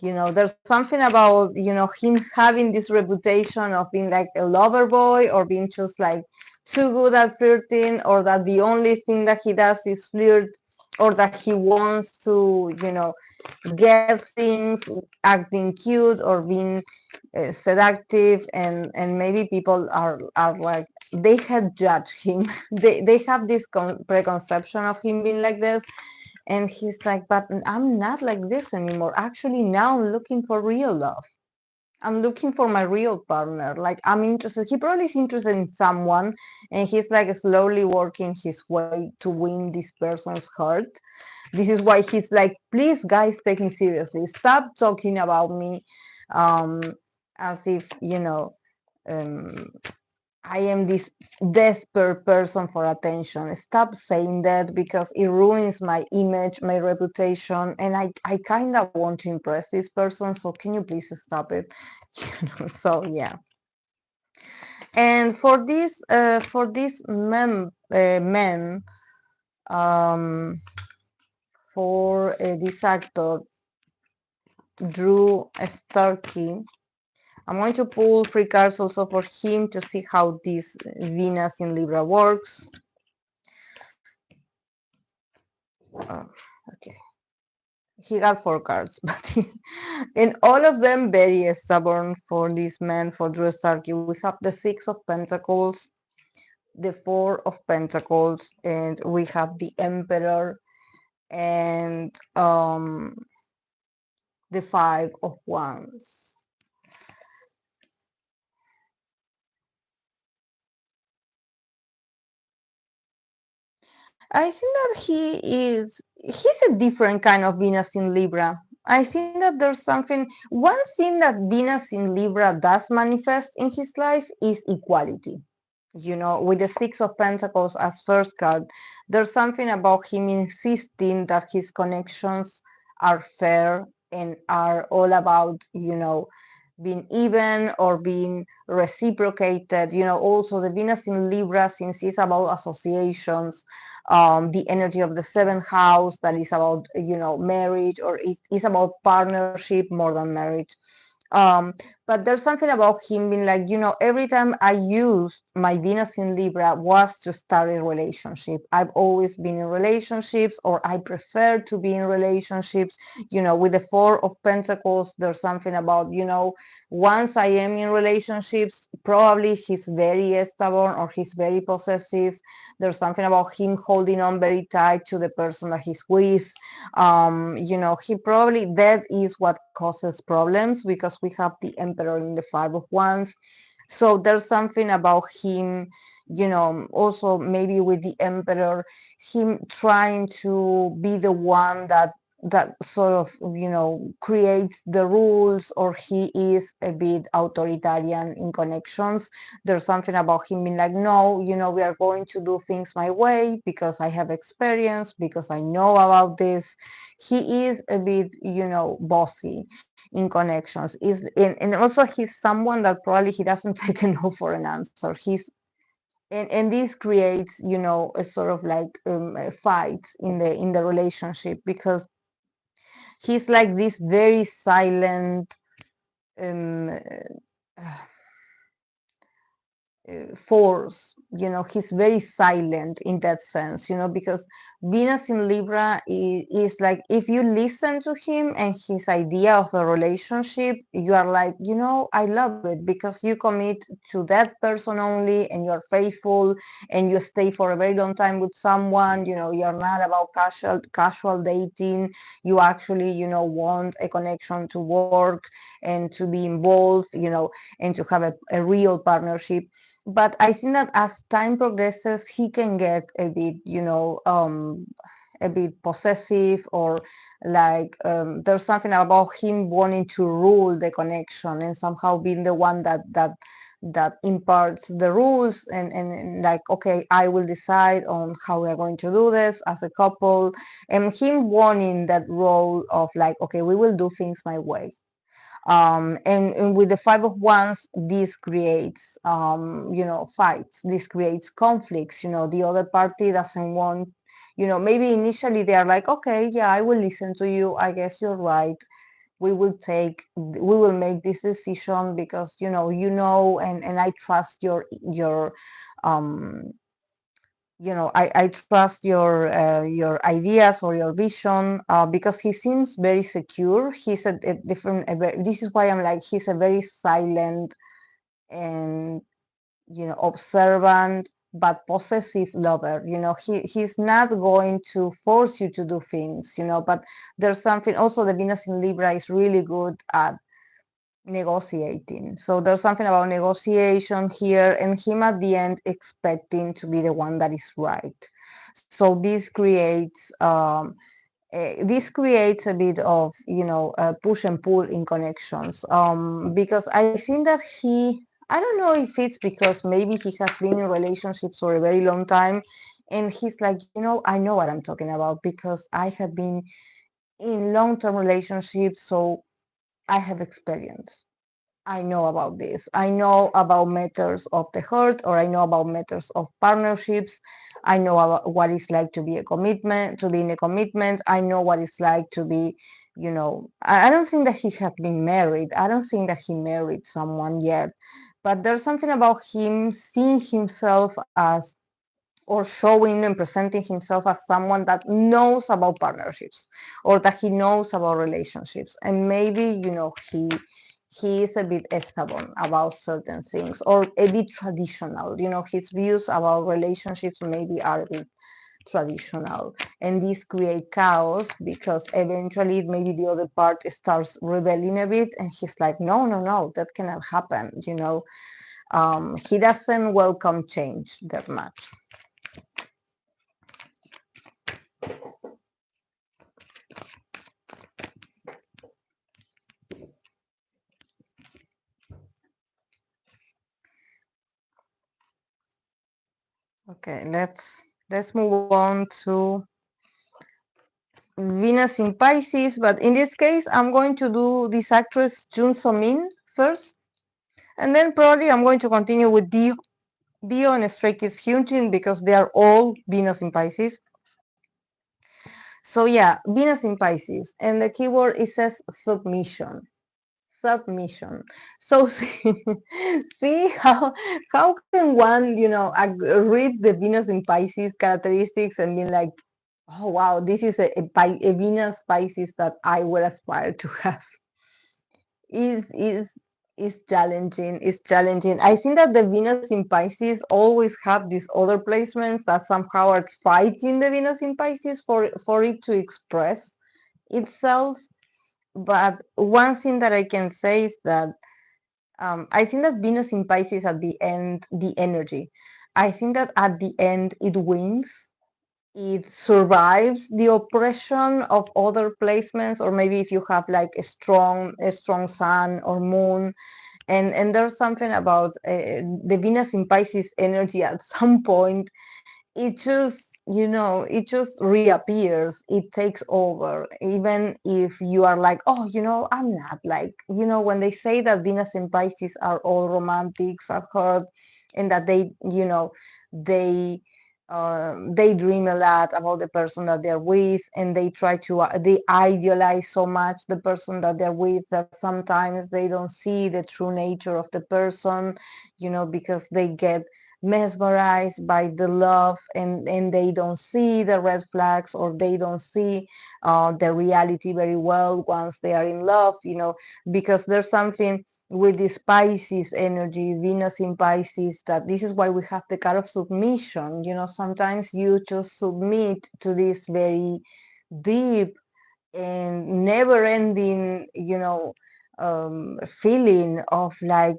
There's something about, him having this reputation of being like a lover boy, or being just like too good at flirting, or that the only thing that he does is flirt, or that he wants to, get things, acting cute, or being seductive, and maybe people are like, they have judged him. They have this preconception of him being like this, and he's like, but I'm not like this anymore. Actually, now I'm looking for real love. I'm looking for my real partner. Like, I'm interested. He probably is interested in someone, and he's like slowly working his way to win this person's heart. This is why he's like, please, guys, take me seriously. Stop talking about me um, as if, um, I am this desperate person for attention. Stop saying that, because it ruins my image, my reputation, and I kind of want to impress this person. So can you please stop it? So yeah. And for these men, um, for this actor Drew Starkey, I'm going to pull 3 cards also for him to see how this Venus in Libra works. Okay, he got 4 cards, but in all of them very stubborn for this man, for Drew Starkey. We have the 6 of Pentacles, the 4 of Pentacles, and we have the Emperor, and the 5 of Wands. I think that he's a different kind of Venus in Libra. I think that there's something, one thing that Venus in Libra does manifest in his life is equality. You know, with the Six of Pentacles as first card, there's something about him insisting that his connections are fair and are all about, you know, being even or being reciprocated. You know, also the Venus in Libra, since it's about associations, the energy of the seventh house that is about, you know, marriage, or it's about partnership more than marriage. um, but there's something about him being like, you know, every time I used my Venus in Libra was to start a relationship. I've always been in relationships, or I prefer to be in relationships. You know, with the Four of Pentacles, there's something about, you know, once I am in relationships, probably he's very stubborn or he's very possessive. There's something about him holding on very tight to the person that he's with. You know, he probably, that is what causes problems, because we have the Emperor in the Five of Wands. So there's something about him, you know, also maybe with the Emperor, him trying to be the one that sort of, you know, creates the rules, or he is a bit authoritarian in connections. There's something about him being like, no, you know, we are going to do things my way because I have experience, because I know about this. He is a bit, you know, bossy in connections. And also he's someone that probably he doesn't take a no for an answer. And this creates, you know, a sort of like fights in the relationship, because he's like this very silent um, force. You know, he's very silent in that sense, you know, because Venus in Libra is like, if you listen to him and his idea of a relationship, you are like, you know, I love it, because you commit to that person only, and you're faithful, and you stay for a very long time with someone. You know, you're not about casual dating. You actually, you know, want a connection to work and to be involved, you know, and to have a real partnership. But I think that as time progresses, he can get a bit, you know, a bit possessive, or like there's something about him wanting to rule the connection and somehow being the one that imparts the rules, and like, okay, I will decide on how we're going to do this as a couple, and him wanting that role of like, okay, we will do things my way. And with the Five of Wands, this creates, you know, fights. This creates conflicts. You know, the other party doesn't want, you know, maybe initially they are like, okay, yeah, I will listen to you. I guess you're right. We will make this decision because, and I trust um, I trust your ideas or your vision, because he seems very secure. He's a different. This is why I'm like, he's a very silent and, observant but possessive lover. He's not going to force you to do things. But there's something also. The Venus in Libra is really good at negotiating. So there's something about negotiation here, and him at the end expecting to be the one that is right. So this creates a bit of push and pull in connections, because I think that I don't know if it's because maybe he has been in relationships for a very long time, and he's like, I know what I'm talking about because I have been in long-term relationships, so I have experience. I know about this. I know about matters of the heart, or I know about matters of partnerships. I know about what it's like to be in a commitment. I know what it's like to be, I don't think that he has been married. I don't think that he married someone yet. But there's something about him seeing himself as, or showing and presenting himself as someone that knows about partnerships, or that he knows about relationships, and maybe he is a bit stubborn about certain things, or a bit traditional. His views about relationships maybe are a bit traditional, and this create chaos, because eventually maybe the other part starts rebelling a bit, and he's like, no, no, no, that cannot happen. He doesn't welcome change that much. Okay, let's move on to Venus in Pisces, but in this case, I'm going to do this actress Jung So Min first, and then probably I'm going to continue with D.O and Stray Kids Hyunjin because they are all Venus in Pisces. So yeah, Venus in Pisces, and the keyword it says submission. Submission. So see how can one read the Venus in Pisces characteristics and be like, oh wow, this is a Venus Pisces that I would aspire to have. Is challenging. Is challenging. I think that the Venus in Pisces always have these other placements that somehow are fighting the Venus in Pisces for it to express itself. But one thing that I can say is that I think that Venus in Pisces at the end, the energy. I think that at the end it wins. It survives the oppression of other placements, or maybe if you have like a strong sun or moon, and there's something about the Venus in Pisces energy at some point it just it just reappears, it takes over, even if you are like, oh, I'm not like, when they say that Venus and Pisces are all romantics, I've heard, and that they they dream a lot about the person that they're with, and they try to they idealize so much the person that they're with that sometimes they don't see the true nature of the person, because they get mesmerized by the love, and they don't see the red flags, or they don't see the reality very well once they are in love, because there's something with the Pisces energy, Venus in Pisces, that this is why we have the card of submission. Sometimes you just submit to this very deep and never ending feeling of like,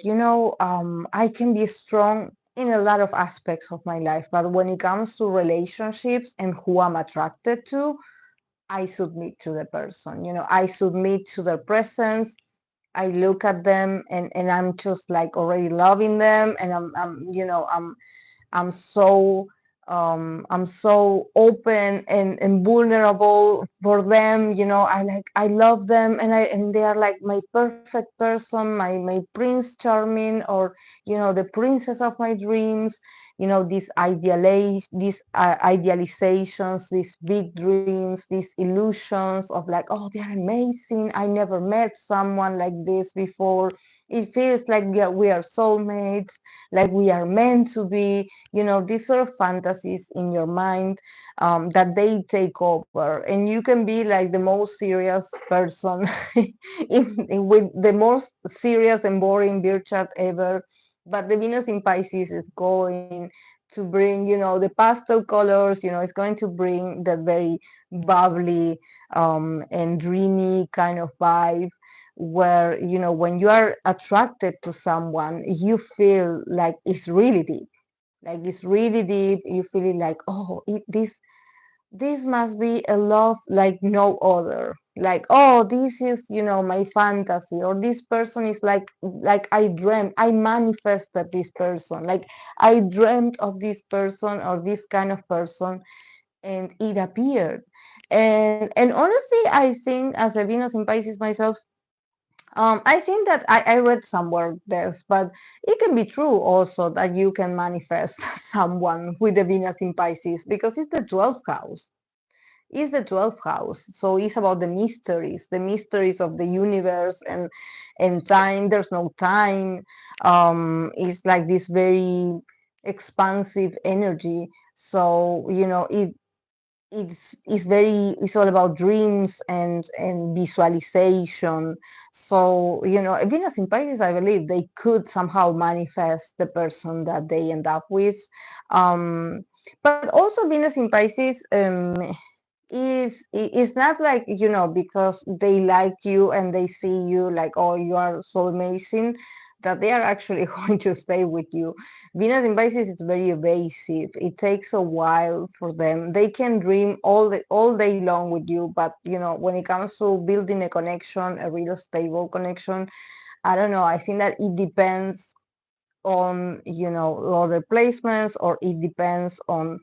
I can be strong in a lot of aspects of my life, but when it comes to relationships and who I'm attracted to, I submit to the person. I submit to their presence. I look at them, and I'm just like already loving them, and I'm so open and vulnerable for them. I love them, and they are like my perfect person, my prince charming, or the princess of my dreams. These idealizations, these big dreams, these illusions of like, oh, they're amazing. I never met someone like this before. It feels like we are soulmates, like we are meant to be, these sort of fantasies in your mind, that they take over, and you can be like the most serious person with the most serious and boring birth chart ever, but the Venus in Pisces is going to bring, the pastel colors, it's going to bring that very bubbly and dreamy kind of vibe, where when you are attracted to someone, you feel like it's really deep. Like it's really deep. You feel it like, oh, this must be a love like no other. Like, oh, this is, my fantasy, or this person is like I dreamt, I manifested this person. Like I dreamt of this person or this kind of person, and it appeared. And honestly, I think as a Venus in Pisces myself, I think that I read somewhere this, but it can be true also that you can manifest someone with the Venus in Pisces, because it's the 12th house. It's the 12th house. So it's about the mysteries of the universe, and time. There's no time. It's like this very expansive energy. So, it's all about dreams and visualization. So Venus in Pisces, I believe they could somehow manifest the person that they end up with. But also Venus in Pisces is not like, because they like you and they see you like, oh, you are so amazing, that they are actually going to stay with you. Venus in Pisces is very evasive. It takes a while for them. They can dream all day long with you, but when it comes to building a connection, a real stable connection, I don't know. I think that it depends on, you know, other placements, or it depends on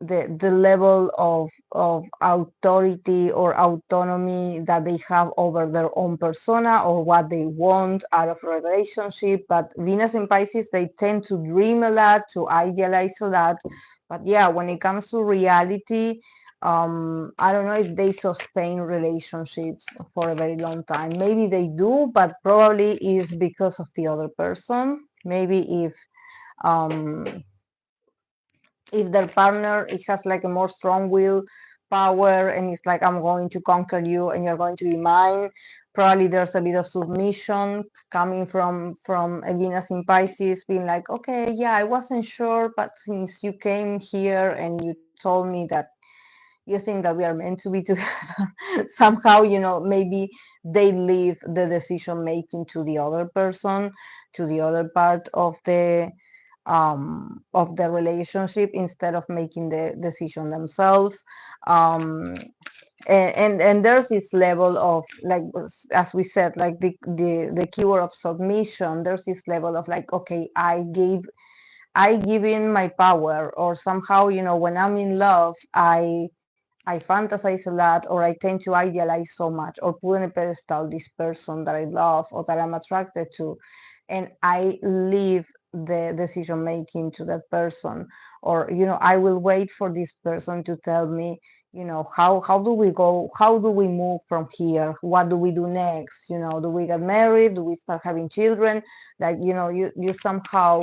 the level of authority or autonomy that they have over their own persona, or what they want out of a relationship. But Venus in Pisces, they tend to dream a lot, to idealize a lot. But yeah, when it comes to reality, I don't know if they sustain relationships for a very long time. Maybe they do, but probably is because of the other person. Maybe um if their partner, it has like a more strong will power, and it's like, I'm going to conquer you and you're going to be mine, probably there's a bit of submission coming from a Venus in Pisces, being like, okay, yeah, I wasn't sure, but since you came here and you told me that you think that we are meant to be together, somehow, you know, maybe they leave the decision making to the other person, to the other part of the relationship, instead of making the decision themselves. Um, and there's this level of, like, as we said, like the keyword of submission. There's this level of like, okay, I give in my power, or somehow, you know, when I'm in love, I fantasize a lot, or I tend to idealize so much, or put on a pedestal this person that I love or that I'm attracted to, and I leave the decision making to that person. Or, you know, I will wait for this person to tell me, you know, how do we go, how do we move from here, what do we do next, you know, do we get married, do we start having children? Like, you know, you somehow,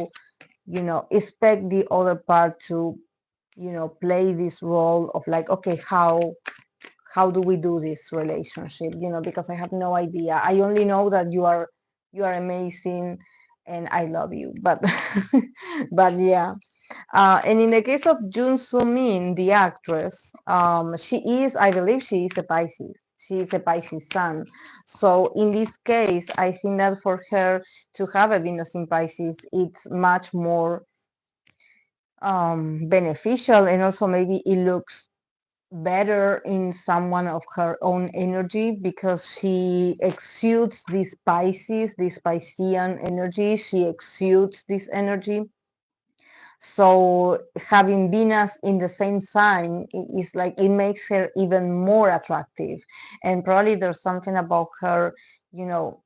you know, expect the other part to, you know, play this role of like, okay, how do we do this relationship, you know, because I have no idea. I only know that you are amazing and I love you, but but yeah. And in the case of Jung So Min, the actress, she is, I believe she is a Pisces. She is a Pisces sun. So in this case, I think that for her to have a Venus in Pisces, it's much more beneficial, and also maybe it looks better in someone of her own energy, because she exudes this Pisces, this Piscean energy. She exudes this energy. So having Venus in the same sign is like, it makes her even more attractive. And probably there's something about her, you know,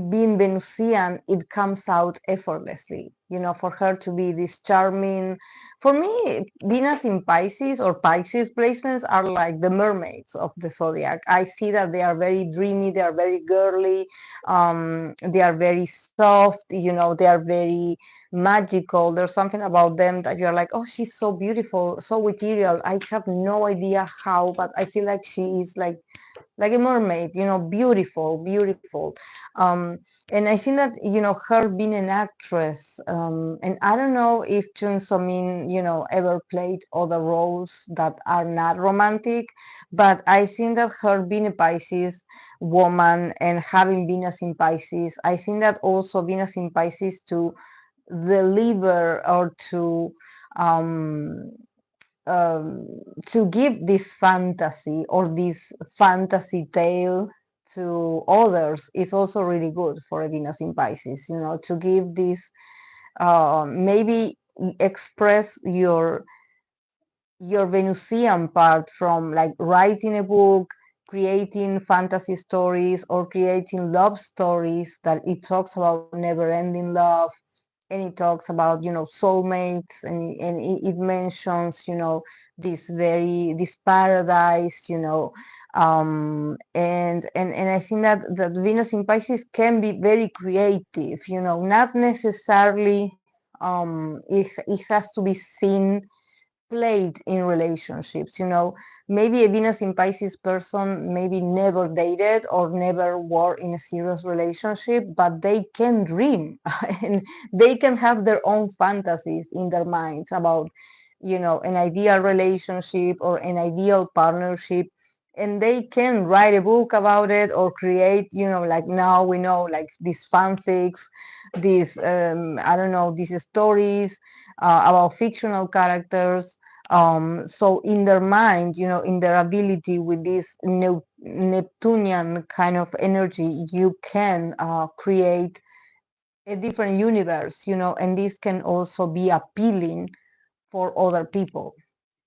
being Venusian, it comes out effortlessly, you know, for her to be this charming. For me, Venus in Pisces or Pisces placements are like the mermaids of the zodiac. I see that they are very dreamy, they are very girly, they are very soft, you know, they are very magical. There's something about them that you're like, oh, she's so beautiful, so ethereal. I have no idea how, but I feel like she is like a mermaid, you know, beautiful, beautiful. And I think that, you know, her being an actress, and I don't know if Chun So Min, you know, ever played other roles that are not romantic, but I think that her being a Pisces woman and having Venus in Pisces, I think that also Venus in Pisces to deliver, or um, um, to give this fantasy or this fantasy tale to others is also really good for a Venus in Pisces, you know, to give this, maybe express your Venusian part, from like writing a book, creating fantasy stories, or creating love stories that it talks about never ending love, and it talks about, you know, soulmates, and it mentions, you know, this paradise, you know. And I think that Venus in Pisces can be very creative, you know, not necessarily, it has to be seen played in relationships, you know. Maybe a Venus in Pisces person maybe never dated or never were in a serious relationship, but they can dream and they can have their own fantasies in their minds about, you know, an ideal relationship or an ideal partnership, and they can write a book about it, or create, you know, like now we know, like these fanfics, these I don't know, these stories about fictional characters. So in their mind, you know, in their ability with this Neptunian kind of energy, you can create a different universe, and this can also be appealing for other people,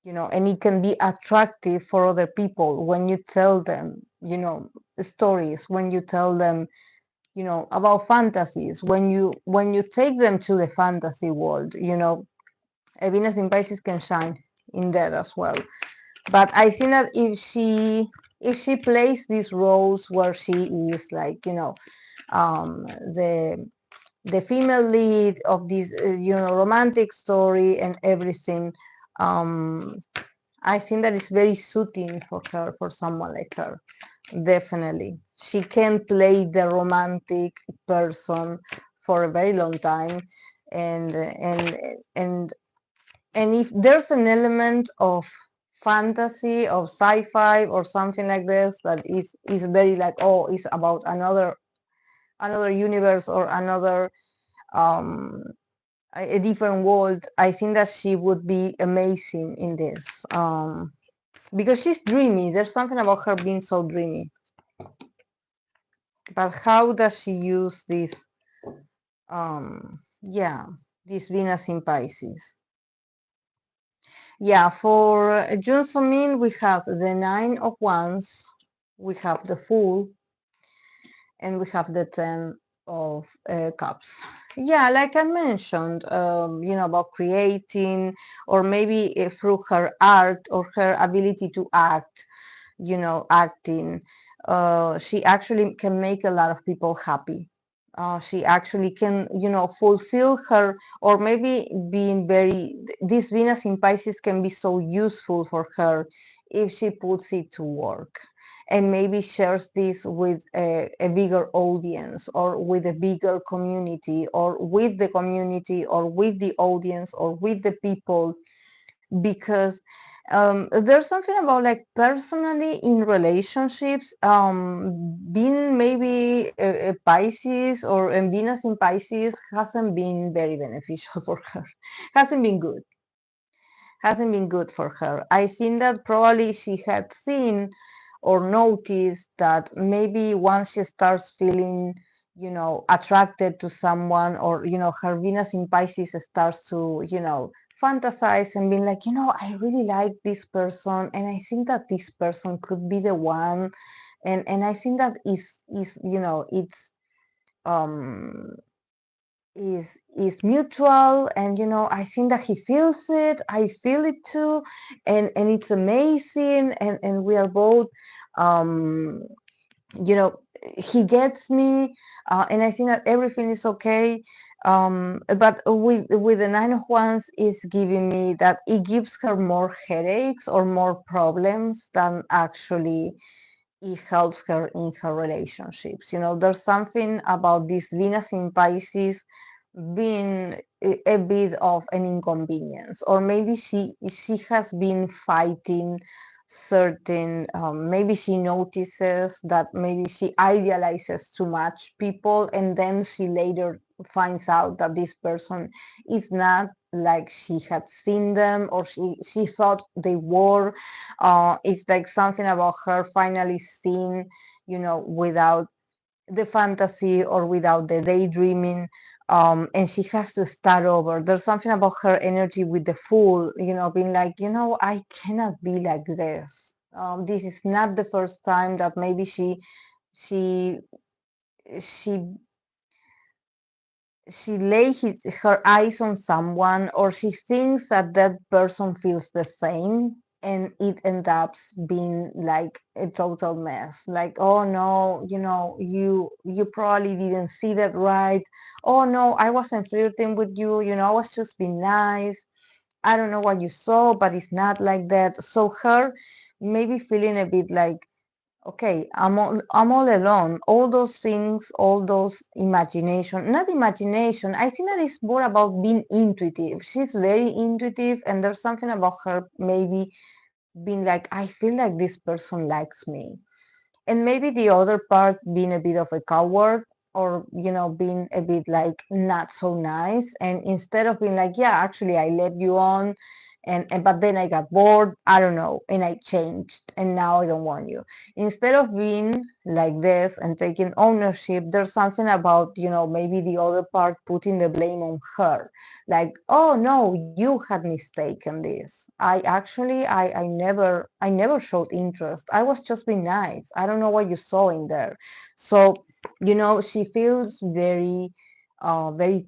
and it can be attractive for other people when you tell them, stories, when you tell them, about fantasies, when you take them to the fantasy world, a Venus in Pisces can shine in that as well. But I think that if she plays these roles where she is like, the female lead of this, romantic story and everything, um, I think that is very suiting for her, for someone like her. Definitely, she can play the romantic person for a very long time, and and and if there's an element of fantasy, of sci-fi, or something like this that is very like, oh, it's about another universe or another, um a different world, I think that she would be amazing in this, because she's dreamy. There's something about her being so dreamy. But how does she use this, yeah, this Venus in Pisces? Yeah, for Jung Min, we have the Nine of Wands, we have the Fool, and we have the Ten of Cups. Yeah, like I mentioned, about creating, or maybe through her art or her ability to act, acting, she actually can make a lot of people happy. She actually can, fulfill her, or maybe being very, this Venus in Pisces can be so useful for her if she puts it to work and maybe shares this with a bigger audience, or with a bigger community, or with the community, or with the audience, or with the people, because there's something about, like, personally in relationships, being maybe a Pisces or a Venus in Pisces hasn't been very beneficial for her. Hasn't been good for her. I think that probably she had seen or noticed that maybe once she starts feeling, attracted to someone, or, her Venus in Pisces starts to, fantasize and being like, I really like this person, and I think that this person could be the one. And I think that is it's um is mutual, and I think that he feels it, I feel it too, and it's amazing, and we are both, um you know he gets me, and I think that everything is okay. But with the Nine of Wands is giving me that it gives her more headaches or more problems than actually it helps her in her relationships. There's something about this Venus in Pisces being a bit of an inconvenience, or maybe she has been fighting certain, maybe she notices that maybe she idealizes too much people, and then she later finds out that this person is not like she had seen them, or she thought they were. It's like something about her finally seeing, without the fantasy or without the daydreaming, and she has to start over. There's something about her energy with the Fool, being like, I cannot be like this. This is not the first time that maybe she she she lay her eyes on someone, or she thinks that that person feels the same, and it ends up being like a total mess. Like, oh no, you probably didn't see that right. Oh no, I wasn't flirting with you, I was just being nice. I don't know what you saw, but it's not like that. So her maybe feeling a bit like, okay, I'm all alone. All those things, all those imagination, not imagination. I think that it's more about being intuitive. She's very intuitive, and there's something about her maybe being like, I feel like this person likes me. And maybe the other part being a bit of a coward, or, being a bit like not so nice. And instead of being like, yeah, actually, I led you on, and but then I got bored, I don't know, and I changed, and now I don't want you. Instead of being like this and taking ownership, there's something about, maybe the other part putting the blame on her, like, oh no, you had mistaken this. I never showed interest. I was just being nice. I don't know what you saw in there. So, she feels very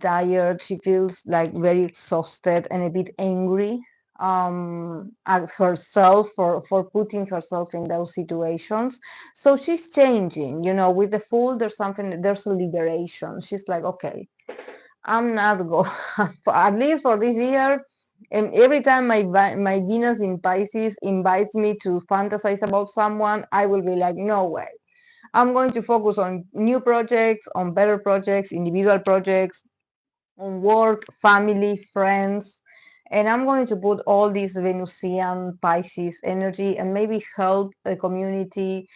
tired. She feels like very exhausted and a bit angry at herself for putting herself in those situations. So she's changing, with the Fool, there's a liberation. She's like, okay, I'm not going, at least for this year. And every time my Venus in Pisces invites me to fantasize about someone, I will be like, no way. I'm going to focus on new projects, on better projects, individual projects, on work, family, friends. And I'm going to put all this Venusian Pisces energy and maybe help a community,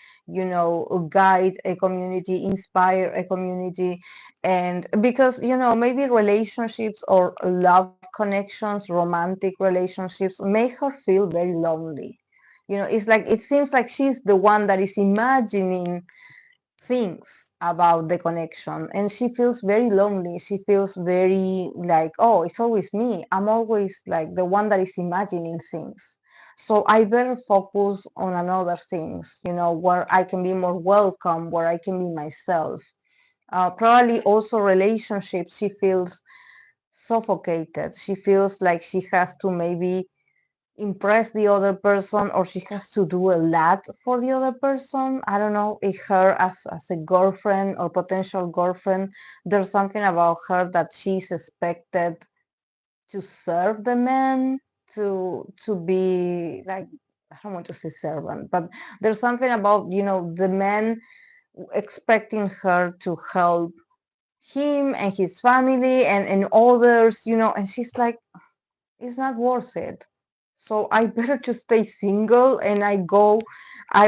guide a community, inspire a community. And because, maybe relationships or love connections, romantic relationships make her feel very lonely. It's like, it seems like she's the one that is imagining things about the connection, and she feels very lonely. She feels very like, oh, it's always me. I'm always like the one that is imagining things. So I better focus on another things, where I can be more welcome, where I can be myself. Probably also relationships, she feels suffocated. She feels like she has to maybe impress the other person, or she has to do a lot for the other person. I don't know if her as a girlfriend or potential girlfriend, there's something about her that she's expected to serve the man, to be like, I don't want to say servant, but there's something about, the man expecting her to help him and his family and others, and she's like, it's not worth it. So I better just stay single, and I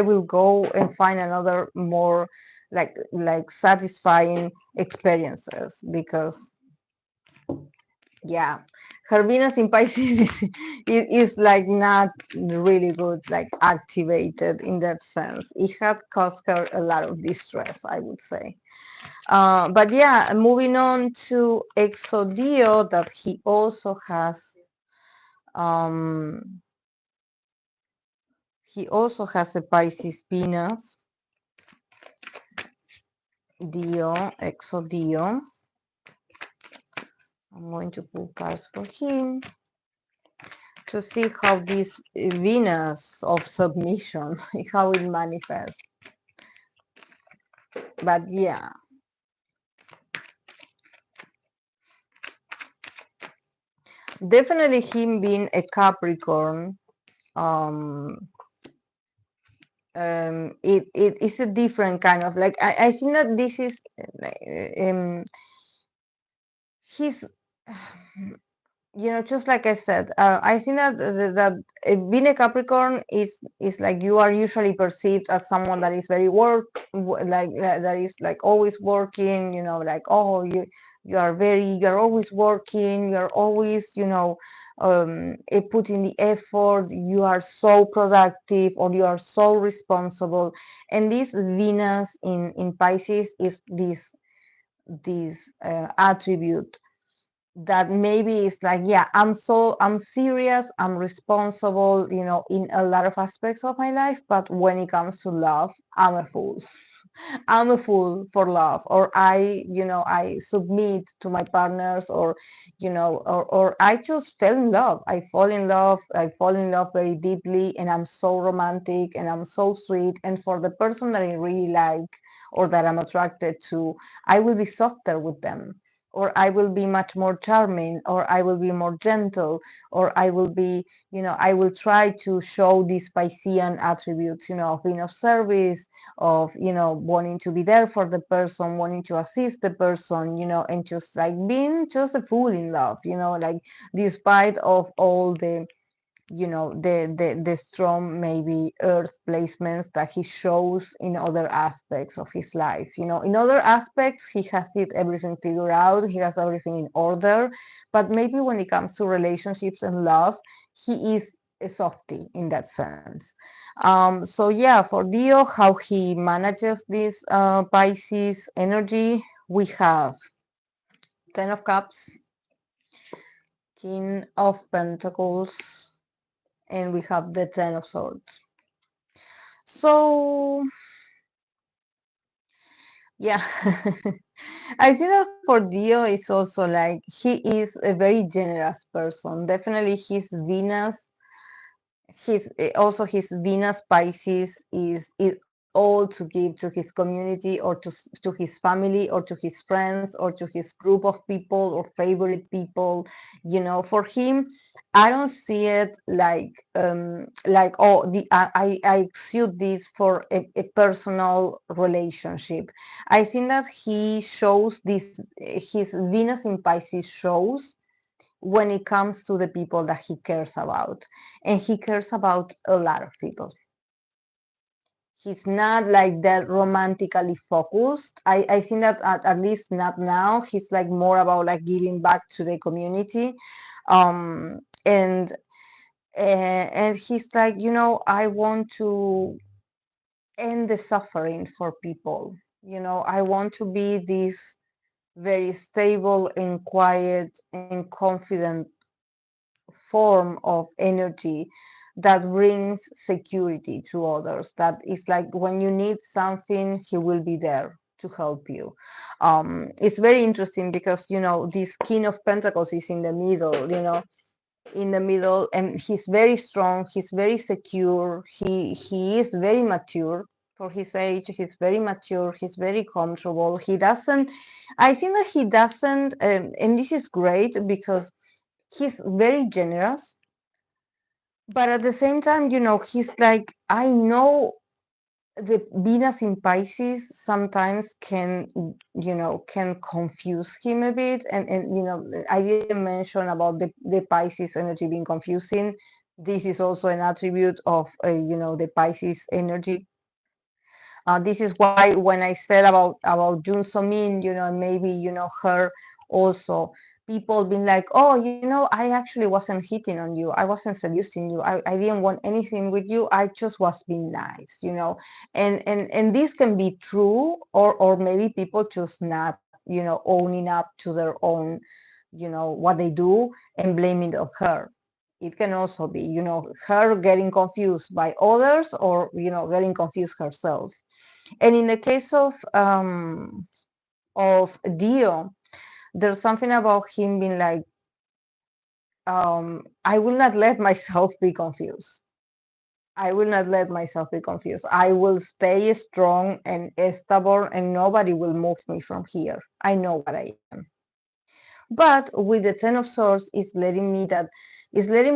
will go and find another more like satisfying experiences, because yeah, her Venus in Pisces is like not really good, like activated in that sense. It had caused her a lot of distress, I would say. But yeah, moving on to Exo D.O, that um, he also has a Pisces Venus. D.O, Exo D.O. I'm going to pull cards for him to see how this Venus of submission, how it manifests. But yeah, definitely him being a Capricorn, it is a different kind of, like, I think that this is he's just like I said, I think that being a Capricorn is like, you are usually perceived as someone that is very like that is like always working. Like, oh, you're always working. You're always putting the effort. You are so productive, or you are so responsible. And this Venus in Pisces is this attribute that maybe it's like, yeah, I'm serious, I'm responsible, in a lot of aspects of my life, but when it comes to love, I'm a fool. I'm a fool for love, or I submit to my partners, or or I just fell in love. I fall in love very deeply, and I'm so romantic, and I'm so sweet, and for the person that I really like, or that I'm attracted to, I will be softer with them, or I will be much more charming, or I will be more gentle, or I will be, I will try to show these Piscean attributes, of being of service, of, wanting to be there for the person, wanting to assist the person, and just like being just a fool in love, like, despite of all the strong maybe earth placements that he shows in other aspects of his life. In other aspects he has everything figured out, he has everything in order, but maybe when it comes to relationships and love, he is a softie in that sense. So yeah, for D.O, how he manages this Pisces energy, we have Ten of Cups, King of Pentacles, and we have the Ten of Swords. So yeah, I think that for D.O is also like he is a very generous person. Definitely his Venus Pisces is all to give to his community or to his family or to his friends or to his group of people or favorite people. For him, I don't see it like, oh, I exude this for a personal relationship. I think that he shows this, his Venus in Pisces shows when it comes to the people that he cares about. And he cares about a lot of people. He's not like that romantically focused. I think that at least not now. He's like more about like giving back to the community. Um, and and he's like, I want to end the suffering for people. I want to be this very stable and quiet and confident form of energy that brings security to others. That is like when you need something, he will be there to help you. It's very interesting because this King of Pentacles is in the middle, and he's very strong, he's very secure, he is very mature for his age. He's very mature, he's very comfortable. He doesn't I think that he doesn't and this is great because he's very generous, but at the same time, he's like, I know the Venus in Pisces sometimes can confuse him a bit. And I didn't mention about the Pisces energy being confusing. This is also an attribute of, the Pisces energy. This is why when I said about Jung So Min, maybe her also, people been like, oh, I actually wasn't hitting on you, I wasn't seducing you, I didn't want anything with you, I just was being nice, and this can be true, or maybe people just not owning up to their own, what they do, and blaming it on her. It can also be her getting confused by others, or getting confused herself. And in the case of D.O, there's something about him being like, I will not let myself be confused. I will not let myself be confused. I will stay strong and stubborn, and nobody will move me from here. I know what I am. But with the Ten of Swords, is letting me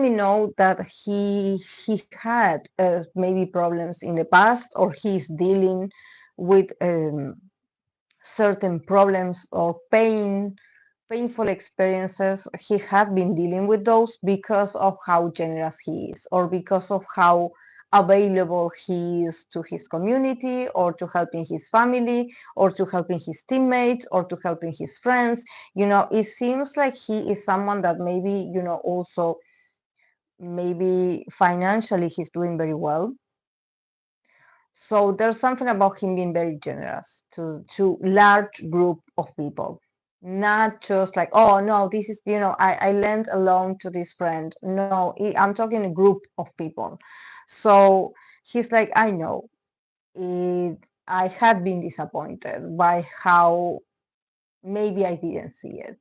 know that he had maybe problems in the past, or he's dealing with certain problems or painful experiences. He had been dealing with those because of how generous he is, or because of how available he is to his community, or to helping his family, or to helping his teammates, or to helping his friends. It seems like he is someone that maybe also maybe financially he's doing very well. So there's something about him being very generous to large group of people, not just like, oh no, this is I lent a loan to this friend. No, I'm talking a group of people. So he's like, I know it. I had been disappointed by how maybe I didn't see it.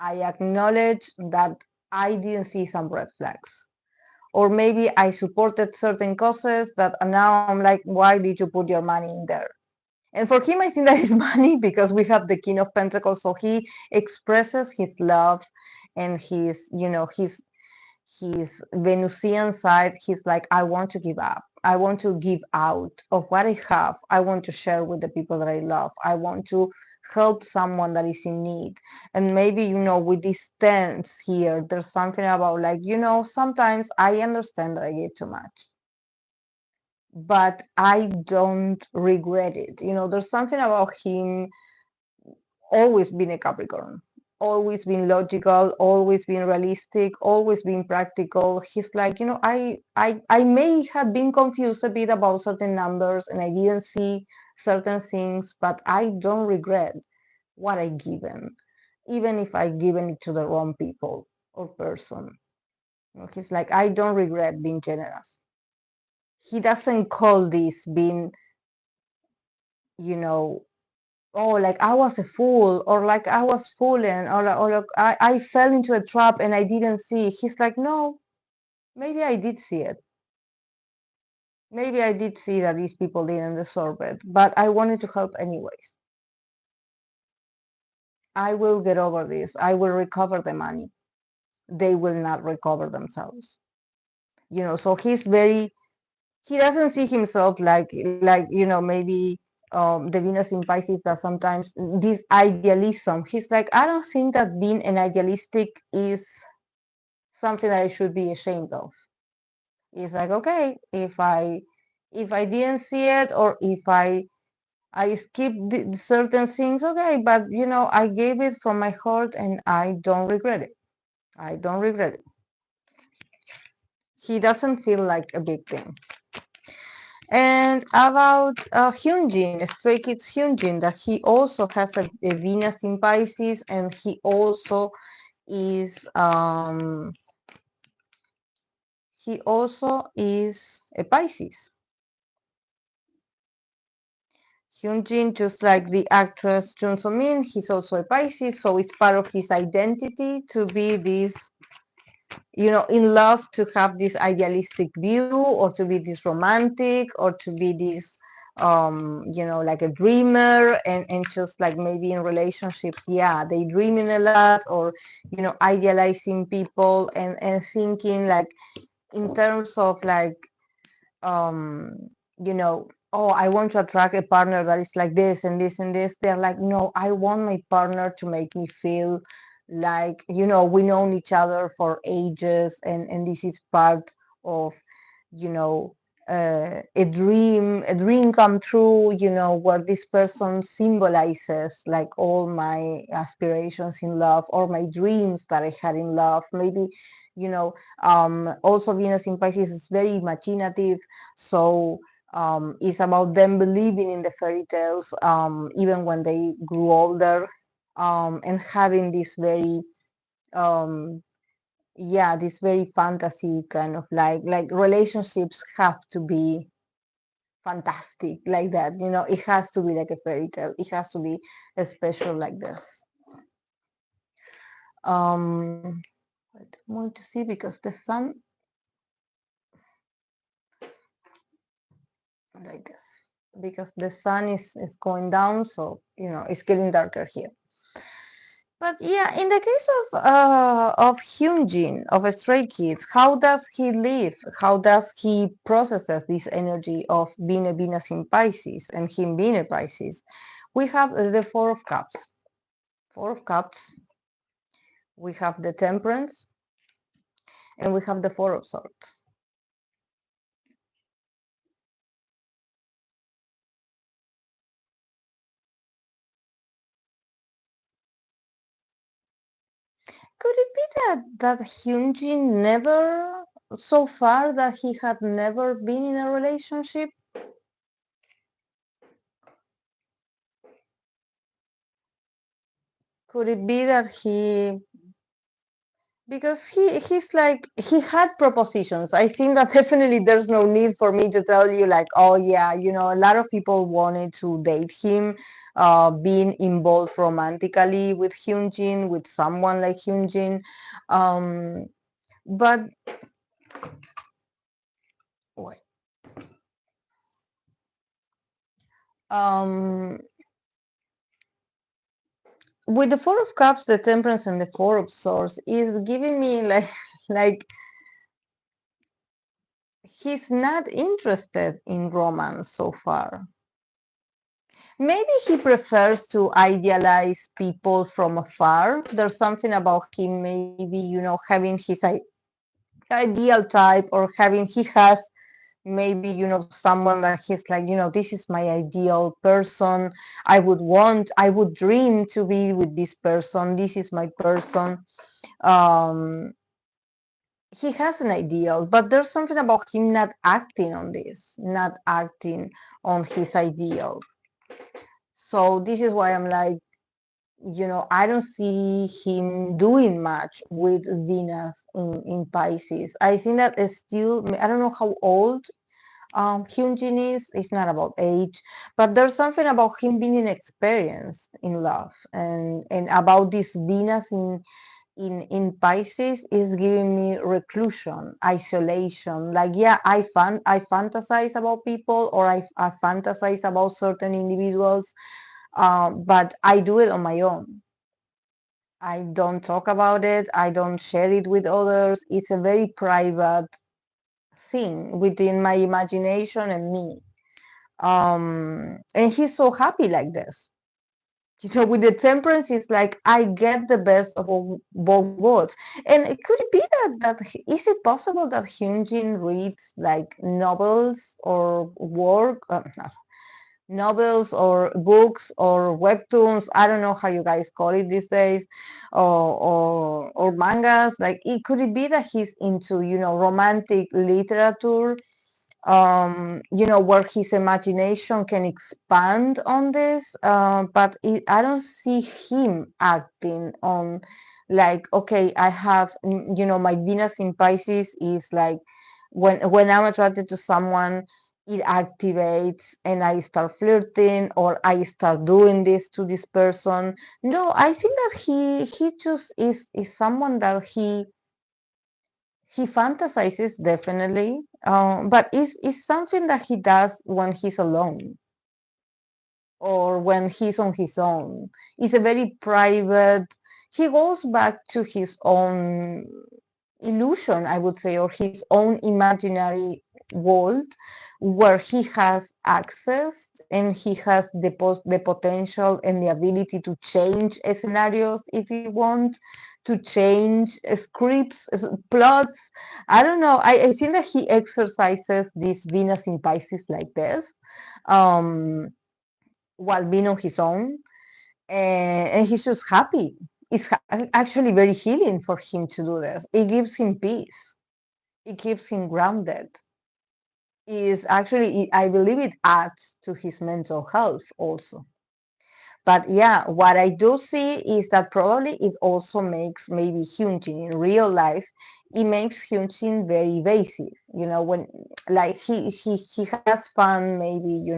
I acknowledge that I didn't see some red flags, or maybe I supported certain causes that now I'm like, why did you put your money in there? And for him, I think that is money, because we have the King of Pentacles, so he expresses his love and his Venusian side. He's like, I want to give up. I want to give out of what I have. I want to share with the people that I love. I want to help someone that is in need. And maybe, you know, with this tense here, there's something about like, you know, sometimes I understand that I gave too much, but I don't regret it. You know, there's something about him always being a Capricorn, always being logical, always being realistic, always being practical. He's like, you know, I may have been confused a bit about certain numbers and I didn't see certain things, but I don't regret what I given, even if I given it to the wrong people or person. You know, he's like, I don't regret being generous. He doesn't call this being, you know, oh, like I was a fool, or like I was fooling, or like I fell into a trap and I didn't see. He's like, no, maybe I did see it. Maybe I did see that these people didn't deserve it, but I wanted to help anyways. I will get over this. I will recover the money. They will not recover themselves. You know, so he's very, he doesn't see himself like, you know, maybe the Venus in Pisces that sometimes this idealism. He's like, I don't think that being an idealistic is something that I should be ashamed of. It's like, okay, if I didn't see it, or if I skipped certain things, okay, but you know, I gave it from my heart and I don't regret it. I don't regret it. He doesn't feel like a big thing. And about Hyunjin, Stray Kids Hyunjin, that he also has a Venus in Pisces, and he also is a Pisces. Hyunjin, just like the actress Jung So Min, he's also a Pisces, so it's part of his identity to be this, you know, in love, to have this idealistic view, or to be this romantic, or to be this, you know, like a dreamer, and just like maybe in relationships, yeah, they dreaming a lot, or, you know, idealizing people, and thinking like in terms of like, um, you know, oh, I want to attract a partner that is like this and this and this. They're like, no, I want my partner to make me feel like, you know, we known each other for ages, and this is part of, you know, a dream come true, you know, where this person symbolizes like all my aspirations in love, or my dreams that I had in love. Maybe, you know, also Venus in Pisces is very imaginative, so it's about them believing in the fairy tales, even when they grew older, and having this very, um, yeah, this very fantasy kind of like relationships have to be fantastic like that. You know, it has to be like a fairy tale. It has to be special like this. I want to see because the sun, like this, because the sun is going down, so you know it's getting darker here. But yeah, in the case of Hyunjin, of Stray Kids, how does he live? How does he processes this energy of being a Venus in Pisces and him being a Pisces? We have the Four of Cups. Four of Cups. We have the Temperance, and we have the Four of Swords. Could it be that Hyunjin never, so far, that he had never been in a relationship? Could it be that because he's like, he had propositions. I think that definitely there's no need for me to tell you like, oh yeah, you know, a lot of people wanted to date him, being involved romantically with Hyunjin, with someone like Hyunjin, but wait. um with the Four of Cups, the Temperance, and the Four of Swords is giving me like like he's not interested in romance so far. Maybe he prefers to idealize people from afar. There's something about him, maybe, having his ideal type, or he has maybe, someone that he's like, this is my ideal person. I would dream to be with this person. This is my person. Um, he has an ideal, but there's something about him not acting on this, not acting on his ideal. So this is why I'm like, I don't see him doing much with Venus in Pisces. I think that is still, I don't know how old Hyunjin is. It's not about age, but there's something about him being inexperienced in love, and about this Venus in Pisces is giving me reclusion, isolation. Like, yeah, I fantasize about people, or I fantasize about certain individuals, but I do it on my own. I don't talk about it. I don't share it with others. It's a very private thing within my imagination and me. And he's so happy like this. With the temperance, it's like I get the best of both worlds. And it could be is it possible that Hyunjin reads like novels or novels or books or webtoons? I don't know how you guys call it these days, or mangas. Like, could it be that he's into romantic literature, where his imagination can expand on this, but I don't see him acting on, like, okay, I have, my Venus in Pisces is like, when I'm attracted to someone, it activates and I start flirting, or I start doing this to this person. No, I think that he just is someone that he fantasizes, definitely, but it's something that he does when he's alone or when he's on his own. It's a very private. He goes back to his own illusion, I would say, or his own imaginary world, where he has access and he has the potential and the ability to change scenarios if he wants, to change scripts, plots. I don't know. I think that he exercises this Venus in Pisces like this, um, while being on his own, and he's just happy. It's actually very healing for him to do this. It gives him peace. It keeps him grounded. Is actually, I believe, it adds to his mental health also. But yeah, what I do see is that probably it also makes maybe Hyunjin in real life. It makes Hyunjin very evasive. When, like, he has fun, maybe,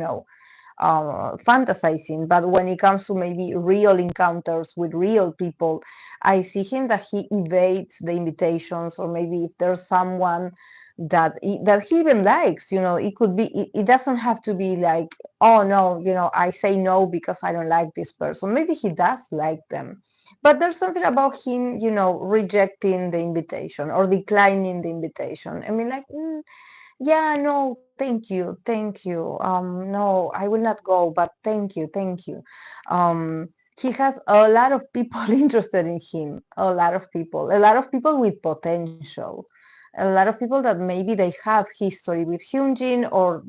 fantasizing, but when it comes to maybe real encounters with real people, I see him that he evades the invitations, or maybe if there's someone that he even likes, it could be, it doesn't have to be like, oh no, I say no because I don't like this person. Maybe he does like them, but there's something about him, rejecting the invitation or declining the invitation. I mean, like, yeah, no, thank you, thank you. No, I will not go, but thank you. He has a lot of people interested in him, a lot of people with potential, a lot of people that maybe they have history with Hyunjin, or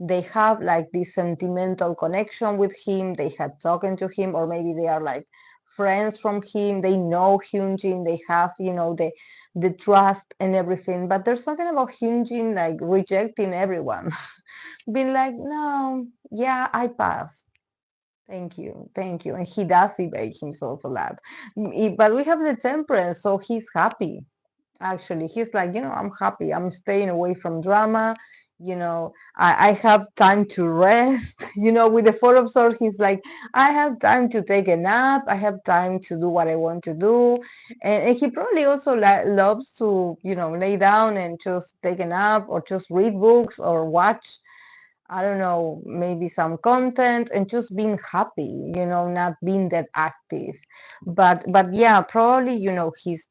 they have like this sentimental connection with him. They had talking to him, or maybe they are like friends from him. They know Hyunjin. They have the trust and everything. But there's something about Hyunjin like rejecting everyone, being like, no, yeah, I pass. Thank you. And he does evade himself a lot. But we have the temperance, so he's happy. Actually, he's like, I'm happy. I'm staying away from drama. I have time to rest. With the Four of Swords, he's like, I have time to take a nap. I have time to do what I want to do. And he probably also loves to, lay down and just take a nap, or just read books, or watch, I don't know, maybe some content, and just being happy, not being that active. But yeah, probably, he's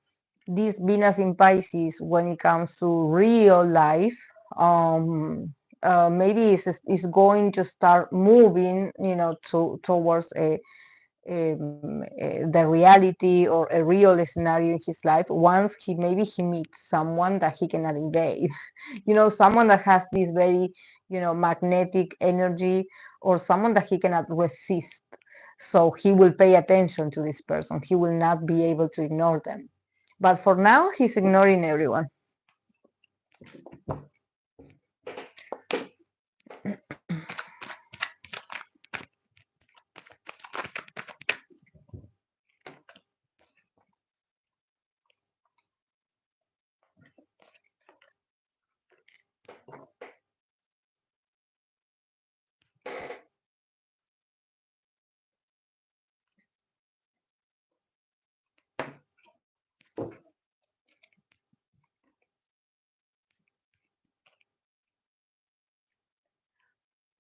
this Venus in Pisces, when it comes to real life, um, maybe is going to start moving, towards the reality or a real scenario in his life once he meets someone that he cannot evade. Someone that has this very, magnetic energy, or someone that he cannot resist. So he will pay attention to this person. He will not be able to ignore them. But for now, he's ignoring everyone.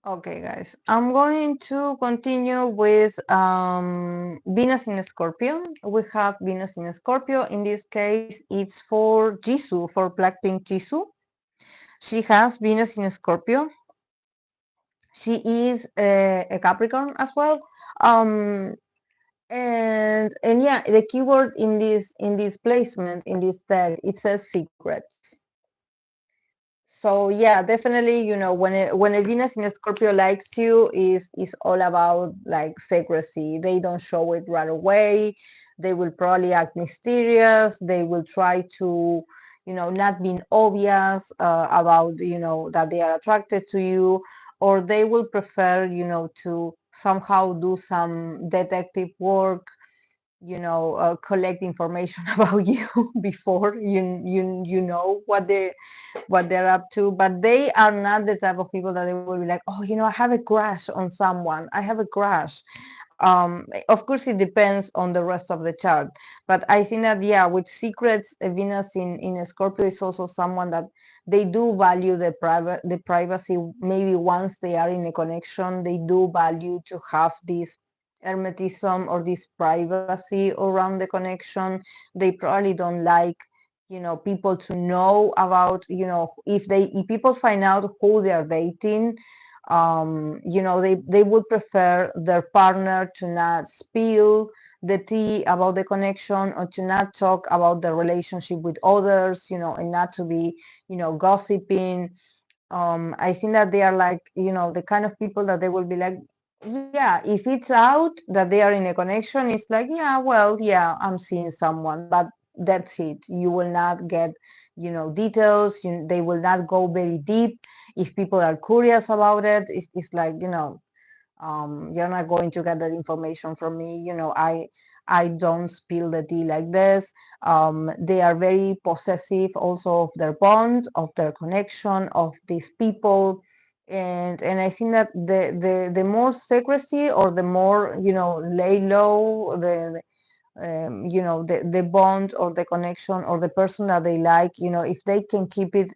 Okay, guys, I'm going to continue with Venus in Scorpio. We have Venus in Scorpio. In this case, it's for Jisoo, for Blackpink Jisoo. She has Venus in Scorpio. She is a Capricorn as well. And yeah, the keyword in this placement in this deck, it says secrets. So yeah, definitely, when a Venus in a Scorpio likes you, is all about like secrecy. They don't show it right away. They will probably act mysterious. They will try to, not being obvious about, that they are attracted to you, or they will prefer, to somehow do some detective work, collect information about you before you know what they're up to. But they are not the type of people that they will be like, oh, I have a crush on someone. I have a crush. Of course, it depends on the rest of the chart. But I think that, yeah, with secrets, Venus in Scorpio is also someone that they do value the privacy. Maybe once they are in a connection, they do value to have this hermetism or this privacy around the connection. They probably don't like, people to know about, if people find out who they are dating, they would prefer their partner to not spill the tea about the connection, or to not talk about the relationship with others, and not to be, gossiping. I think that they are like, the kind of people that they will be like, yeah, if it's out that they are in a connection, it's like, yeah, well, yeah, I'm seeing someone, but that's it. You will not get, details. They will not go very deep. If people are curious about it, it's like, you're not going to get that information from me. I don't spill the tea like this. They are very possessive also of their bond, of their connection, of these people. And I think that the more secrecy, or the more, lay low, the bond or the connection or the person that they like, if they can keep it,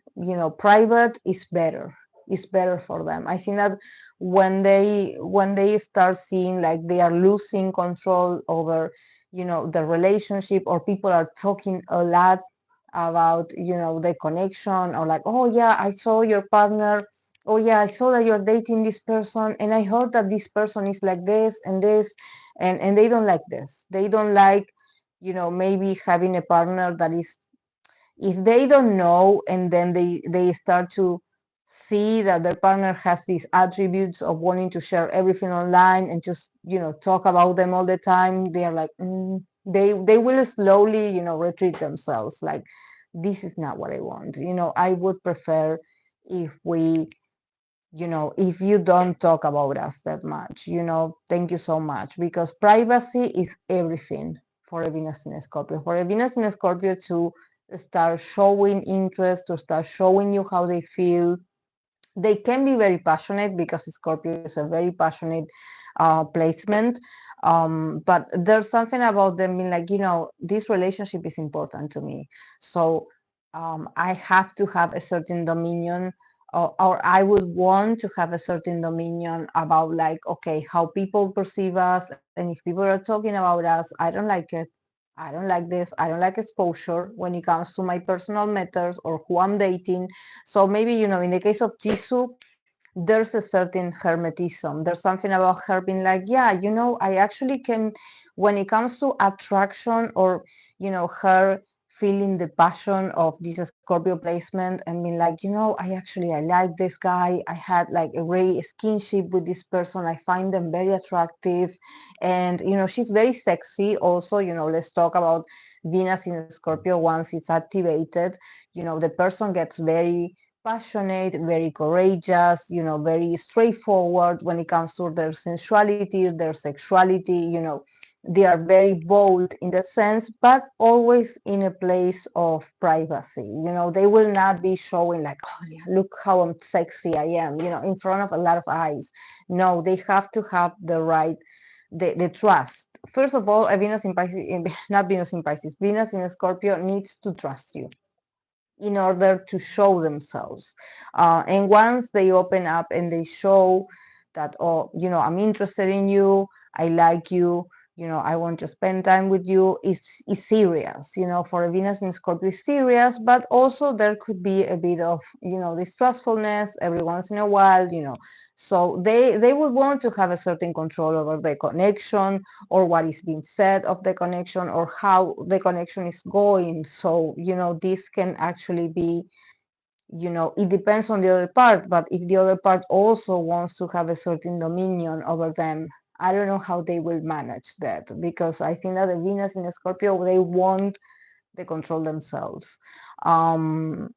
private, is better. It's better for them. I think that when they start seeing like they are losing control over, the relationship, or people are talking a lot about, the connection, or like, oh yeah, I saw your partner, oh yeah, I saw that you're dating this person, and I heard that this person is like this and this, and they don't like this. They don't like, maybe having a partner that is, if they don't know, and then they start to see that their partner has these attributes of wanting to share everything online and just, talk about them all the time, they are like, they will slowly, retreat themselves, like, this is not what I want. I would prefer if we, if you don't talk about us that much, thank you so much, because privacy is everything for a Venus in Scorpio. For a Venus in Scorpio to start showing interest, to start showing you how they feel, they can be very passionate, because Scorpio is a very passionate placement. But there's something about them being like, this relationship is important to me. So I have to have a certain dominion, or I would want to have a certain dominion about, like, okay, how people perceive us. And if people are talking about us, I don't like it. I don't like this. I don't like exposure when it comes to my personal matters or who I'm dating. So maybe, in the case of Jisoo, there's a certain hermetism. There's something about her being like, yeah, you know, I actually can, when it comes to attraction, or, you know, her feeling the passion of this Scorpio placement and being like, you know, I like this guy. I had like a great skinship with this person. I find them very attractive. And, you know, she's very sexy also. You know, let's talk about Venus in Scorpio. Once it's activated, you know, the person gets very passionate, very courageous, you know, very straightforward when it comes to their sensuality, their sexuality, you know, they are very bold in the sense, but always in a place of privacy. You know, they will not be showing like, oh yeah, look how sexy I am, you know, in front of a lot of eyes. No, they have to have the right, the trust. First of all, a Venus in Pisces, not Venus in Pisces, Venus in Scorpio needs to trust you in order to show themselves. And once they open up and they show that, oh, you know, I'm interested in you, I like you know, I want to spend time with you, is serious. You know, for a Venus in Scorpio is serious, but also there could be a bit of, you know, distrustfulness every once in a while, you know. So they would want to have a certain control over the connection, or what is being said of the connection, or how the connection is going. So, you know, this can actually be, you know, it depends on the other part, but if the other part also wants to have a certain dominion over them, I don't know how they will manage that, because I think that the Venus in Scorpio, they want the control themselves. Um,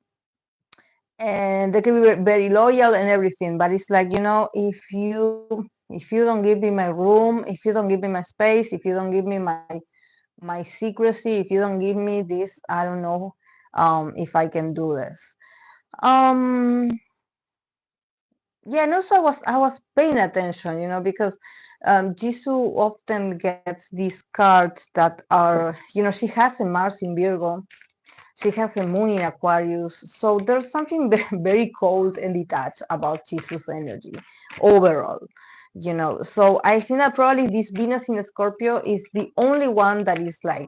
and they can be very loyal and everything, but it's like, you know, if you don't give me my room, if you don't give me my space, if you don't give me my secrecy, if you don't give me this, I don't know if I can do this. um yeah, and also I was paying attention, you know, because Jisoo often gets these cards that are, you know, she has a Mars in Virgo, she has a moon in Aquarius, so there's something very cold and detached about Jisoo's energy overall, you know. So I think that probably this Venus in Scorpio is the only one that is like,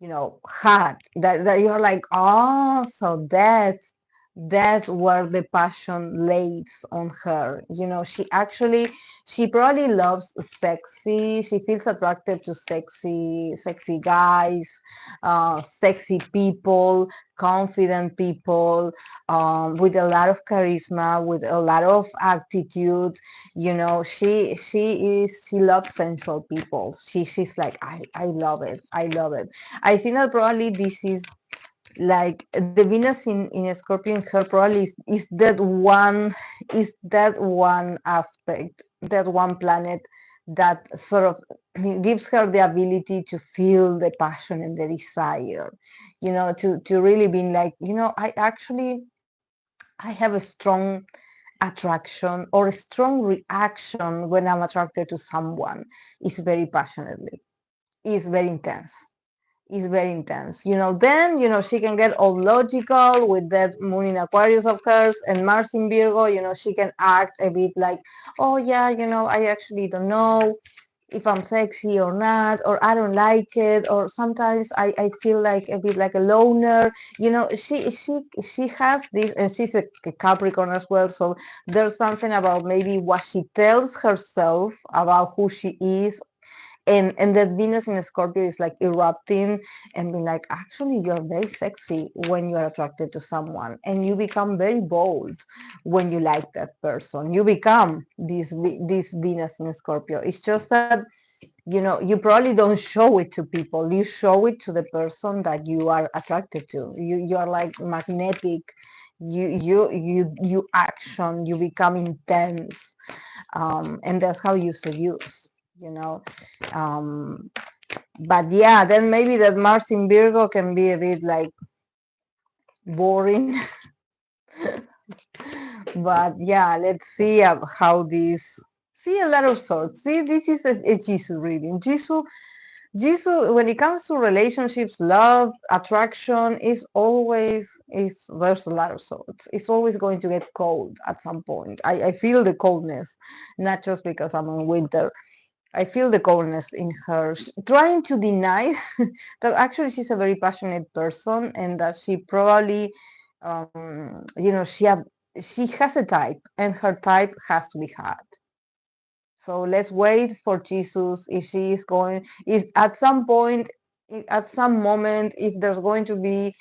you know, hot, that you're like, oh, so that's where the passion lays on her. You know, she probably loves sexy, she feels attracted to sexy guys, sexy people, confident people, with a lot of charisma, with a lot of attitude. You know, she loves sensual people. She's like, I love it, I love it. I think that probably this is like the Venus in Scorpio in her probably is that one aspect, that one planet that sort of gives her the ability to feel the passion and the desire, you know, to really being like, you know, I have a strong attraction or a strong reaction when I'm attracted to someone. It's very passionately, it's very intense, is very intense. You know, then, you know, she can get all logical with that moon in Aquarius of hers and Mars in Virgo. You know, she can act a bit like, oh yeah, you know, I actually don't know if I'm sexy or not, or I don't like it, or sometimes I feel like a bit like a loner. You know, she has this, and she's a Capricorn as well, so there's something about maybe what she tells herself about who she is, and that Venus in Scorpio is like erupting and being like, actually you're very sexy when you're attracted to someone, and you become very bold when you like that person. You become this Venus in Scorpio. It's just that, you know, you probably don't show it to people, you show it to the person that you are attracted to. You are like magnetic, you action, you become intense, and that's how you seduce, you know. um, but yeah, then maybe that Mars in Virgo can be a bit like boring. But yeah, let's see how this, see a lot of sorts. See, this is a Jisoo reading. Jisoo, when it comes to relationships, love, attraction, is there's a lot of sorts. It's always going to get cold at some point. I feel the coldness, not just because I'm in winter. I feel the coldness in her, trying to deny that actually she's a very passionate person, and that she probably, you know, she has a type, and her type has to be had. So let's wait for Jisoo if she is going, if at some point, at some moment, if there's going to be,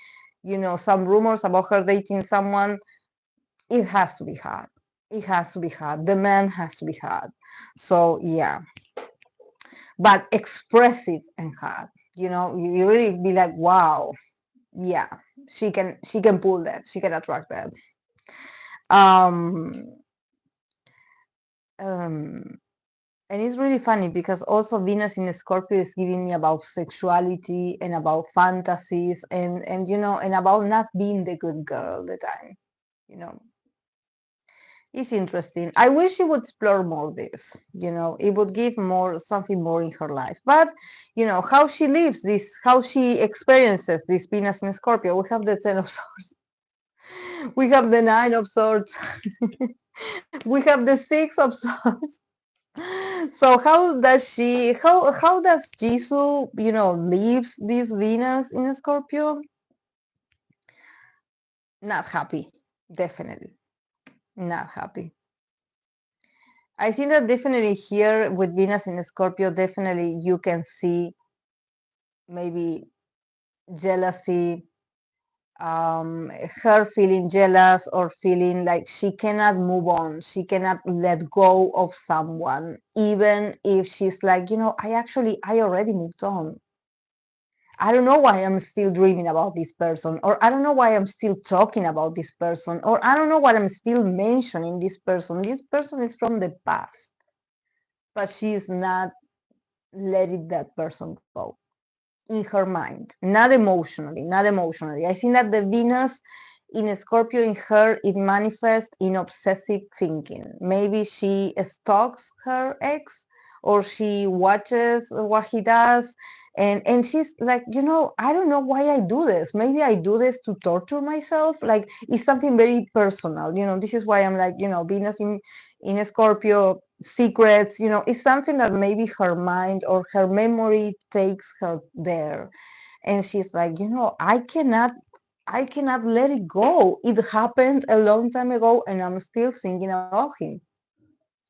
some rumors about her dating someone, it has to be had. It has to be had. The man has to be had. So yeah, but expressive and hard. You really be like, wow, yeah, she can pull that. She can attract that. Um, um, and it's really funny because also Venus in Scorpio is giving me about sexuality and about fantasies and about not being the good girl all the time. You know, it's interesting. I wish she would explore more this. It would give more something more in her life. But how she lives this, how she experiences this Venus in Scorpio. We have the Ten of Swords. We have the Nine of Swords. We have the Six of Swords. So how does Jisoo, leaves this Venus in Scorpio? Not happy. Definitely. Not happy. I think that definitely here with Venus in Scorpio, definitely you can see maybe jealousy, her feeling jealous or feeling like she cannot move on, she cannot let go of someone, even if she's like, I already moved on. I don't know why I'm still dreaming about this person, or I don't know why I'm still talking about this person, or I don't know why I'm still mentioning this person. This person is from the past, but she's not letting that person go in her mind, not emotionally, not emotionally. I think that the Venus in Scorpio in her, it manifests in obsessive thinking. Maybe she stalks her ex or she watches what he does. And she's like, I don't know why I do this. Maybe I do this to torture myself. Like it's something very personal. This is why I'm like, Venus in Scorpio, secrets, it's something that maybe her mind or her memory takes her there. And she's like, I cannot let it go. It happened a long time ago and I'm still thinking about him.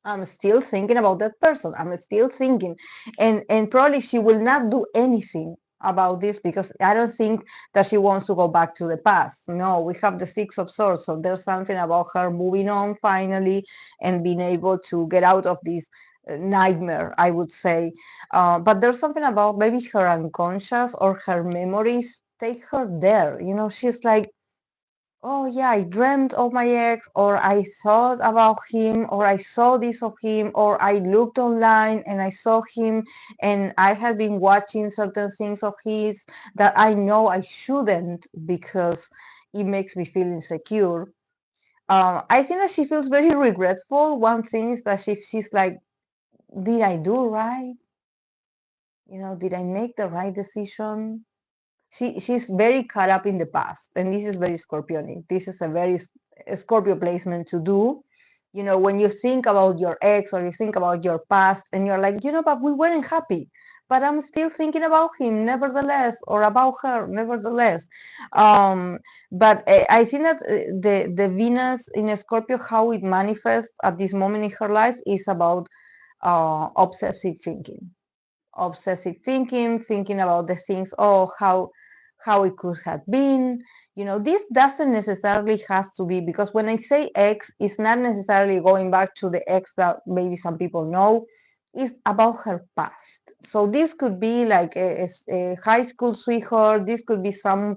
I'm still thinking about that person. I'm still thinking. And probably she will not do anything about this because I don't think that she wants to go back to the past. No, we have the Six of Swords. So there's something about her moving on finally and being able to get out of this nightmare, I would say. But there's something about maybe her unconscious or her memories take her there. She's like, oh yeah, I dreamt of my ex, or I thought about him, or I saw this of him, or I looked online and I saw him, and I have been watching certain things of his that I know I shouldn't because it makes me feel insecure. I think that she feels very regretful. One thing is that she's like, did I do right? Did I make the right decision? She's very caught up in the past, and this is very Scorpionic. This is a very Scorpio placement to do. When you think about your ex or you think about your past, and you're like, but we weren't happy, but I'm still thinking about him nevertheless, or about her nevertheless. But I think that the Venus in Scorpio, how it manifests at this moment in her life, is about obsessive thinking. Obsessive thinking, thinking about the things, oh, how it could have been. This doesn't necessarily has to be, because when I say ex, it's not necessarily going back to the ex that maybe some people know. It's about her past. So this could be like a high school sweetheart. This could be someone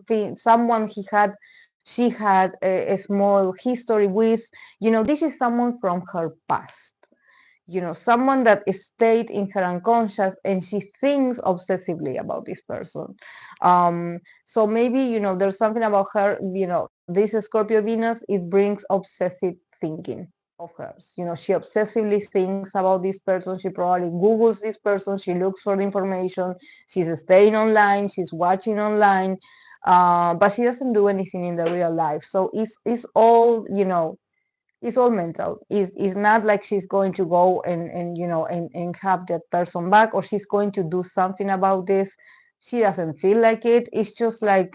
she had a small history with. This is someone from her past. Someone that stayed in her unconscious and she thinks obsessively about this person. So maybe, there's something about her, this Scorpio Venus, it brings obsessive thinking of hers. She obsessively thinks about this person. She probably Googles this person. She looks for the information. She's staying online. She's watching online. But she doesn't do anything in the real life. So it's all, it's all mental. It's not like she's going to go and have that person back, or she's going to do something about this. She doesn't feel like it. It's just like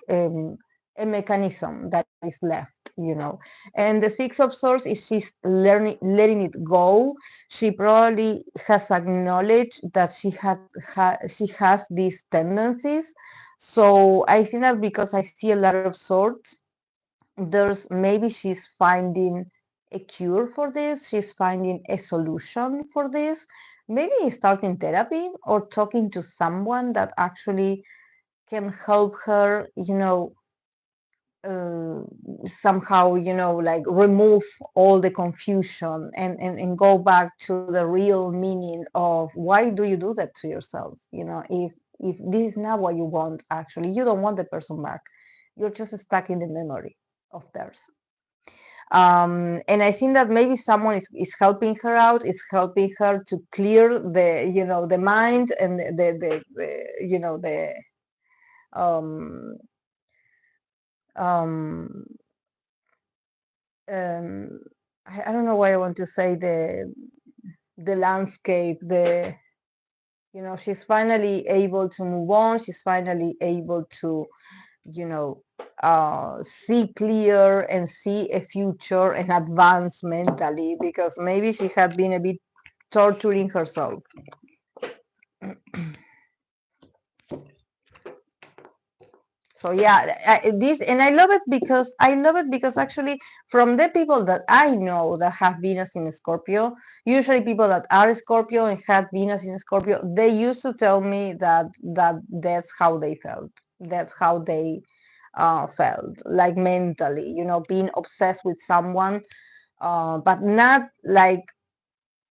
a mechanism that is left, you know. And the Six of Swords is she's letting it go. She probably has acknowledged that she has these tendencies. So I think that because I see a lot of swords, there's maybe she's finding a cure for this, she's finding a solution for this, maybe starting therapy or talking to someone that actually can help her, you know, uh, somehow, you know, like remove all the confusion and go back to the real meaning of why do you do that to yourself, you know, if this is not what you want. Actually, you don't want the person back, you're just stuck in the memory of theirs. And I think that maybe someone is helping her out, is helping her to clear the, you know, the mind and the you know, the um um um I don't know why I want to say the landscape, the, you know, she's finally able to move on, she's finally able to, you know, see clear and see a future and advance mentally, because maybe she had been a bit torturing herself. So yeah, this, and I love it because actually from the people that I know that have Venus in Scorpio, usually people that are Scorpio and had Venus in Scorpio, they used to tell me that that's how they felt. That's how they felt, like mentally, you know, being obsessed with someone, but not like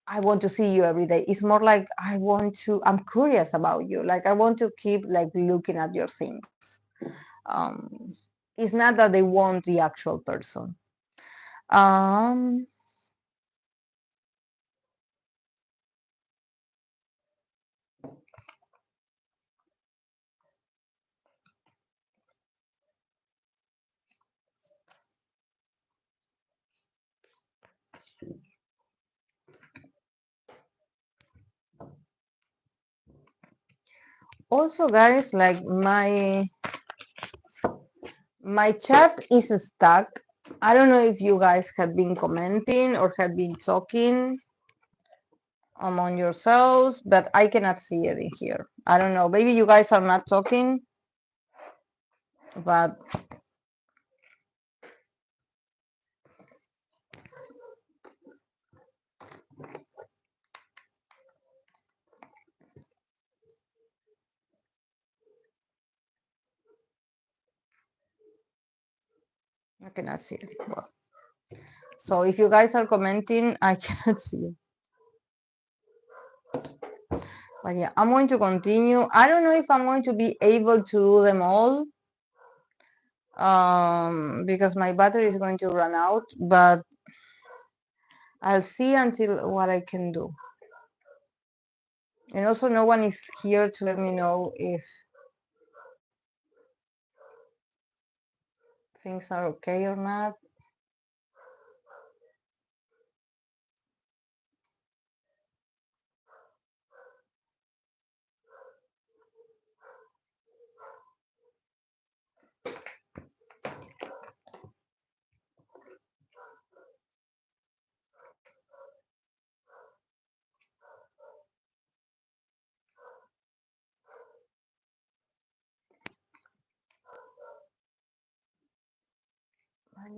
I want to see you every day. It's more like I'm curious about you. Like I want to keep like looking at your things. Um, it's not that they want the actual person. Um, Also, guys, like my chat is stuck. I don't know if you guys had been commenting or had been talking among yourselves, but I cannot see it in here. I don't know. Maybe you guys are not talking, but I cannot see it. Well, so if you guys are commenting, I cannot see it. But yeah, I'm going to continue. I don't know if I'm going to be able to do them all, because my battery is going to run out, but I'll see until what I can do. And also no one is here to let me know if things are okay or not.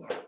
Yeah.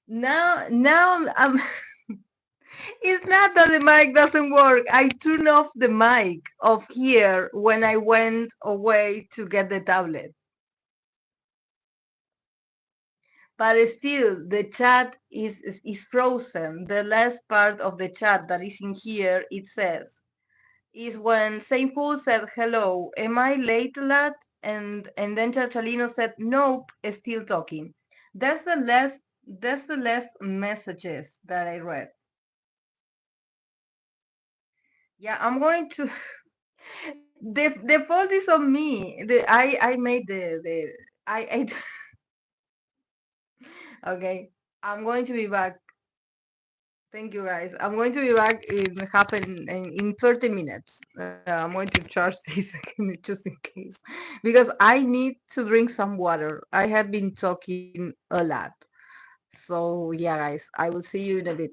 Now I'm it's not that the mic doesn't work. I turned off the mic of here when I went away to get the tablet. But still, the chat is frozen. The last part of the chat that is in here, it says, is when Saint Paul said, hello, am I late a lot? And then Chachalino said, nope, still talking. That's the last messages that I read. Yeah, I'm going to the fault is on me. I made the I okay. I'm going to be back. Thank you guys. I'm going to be back in 30 minutes. I'm going to charge this again just in case because I need to drink some water. I have been talking a lot. So yeah, guys, I will see you in a bit.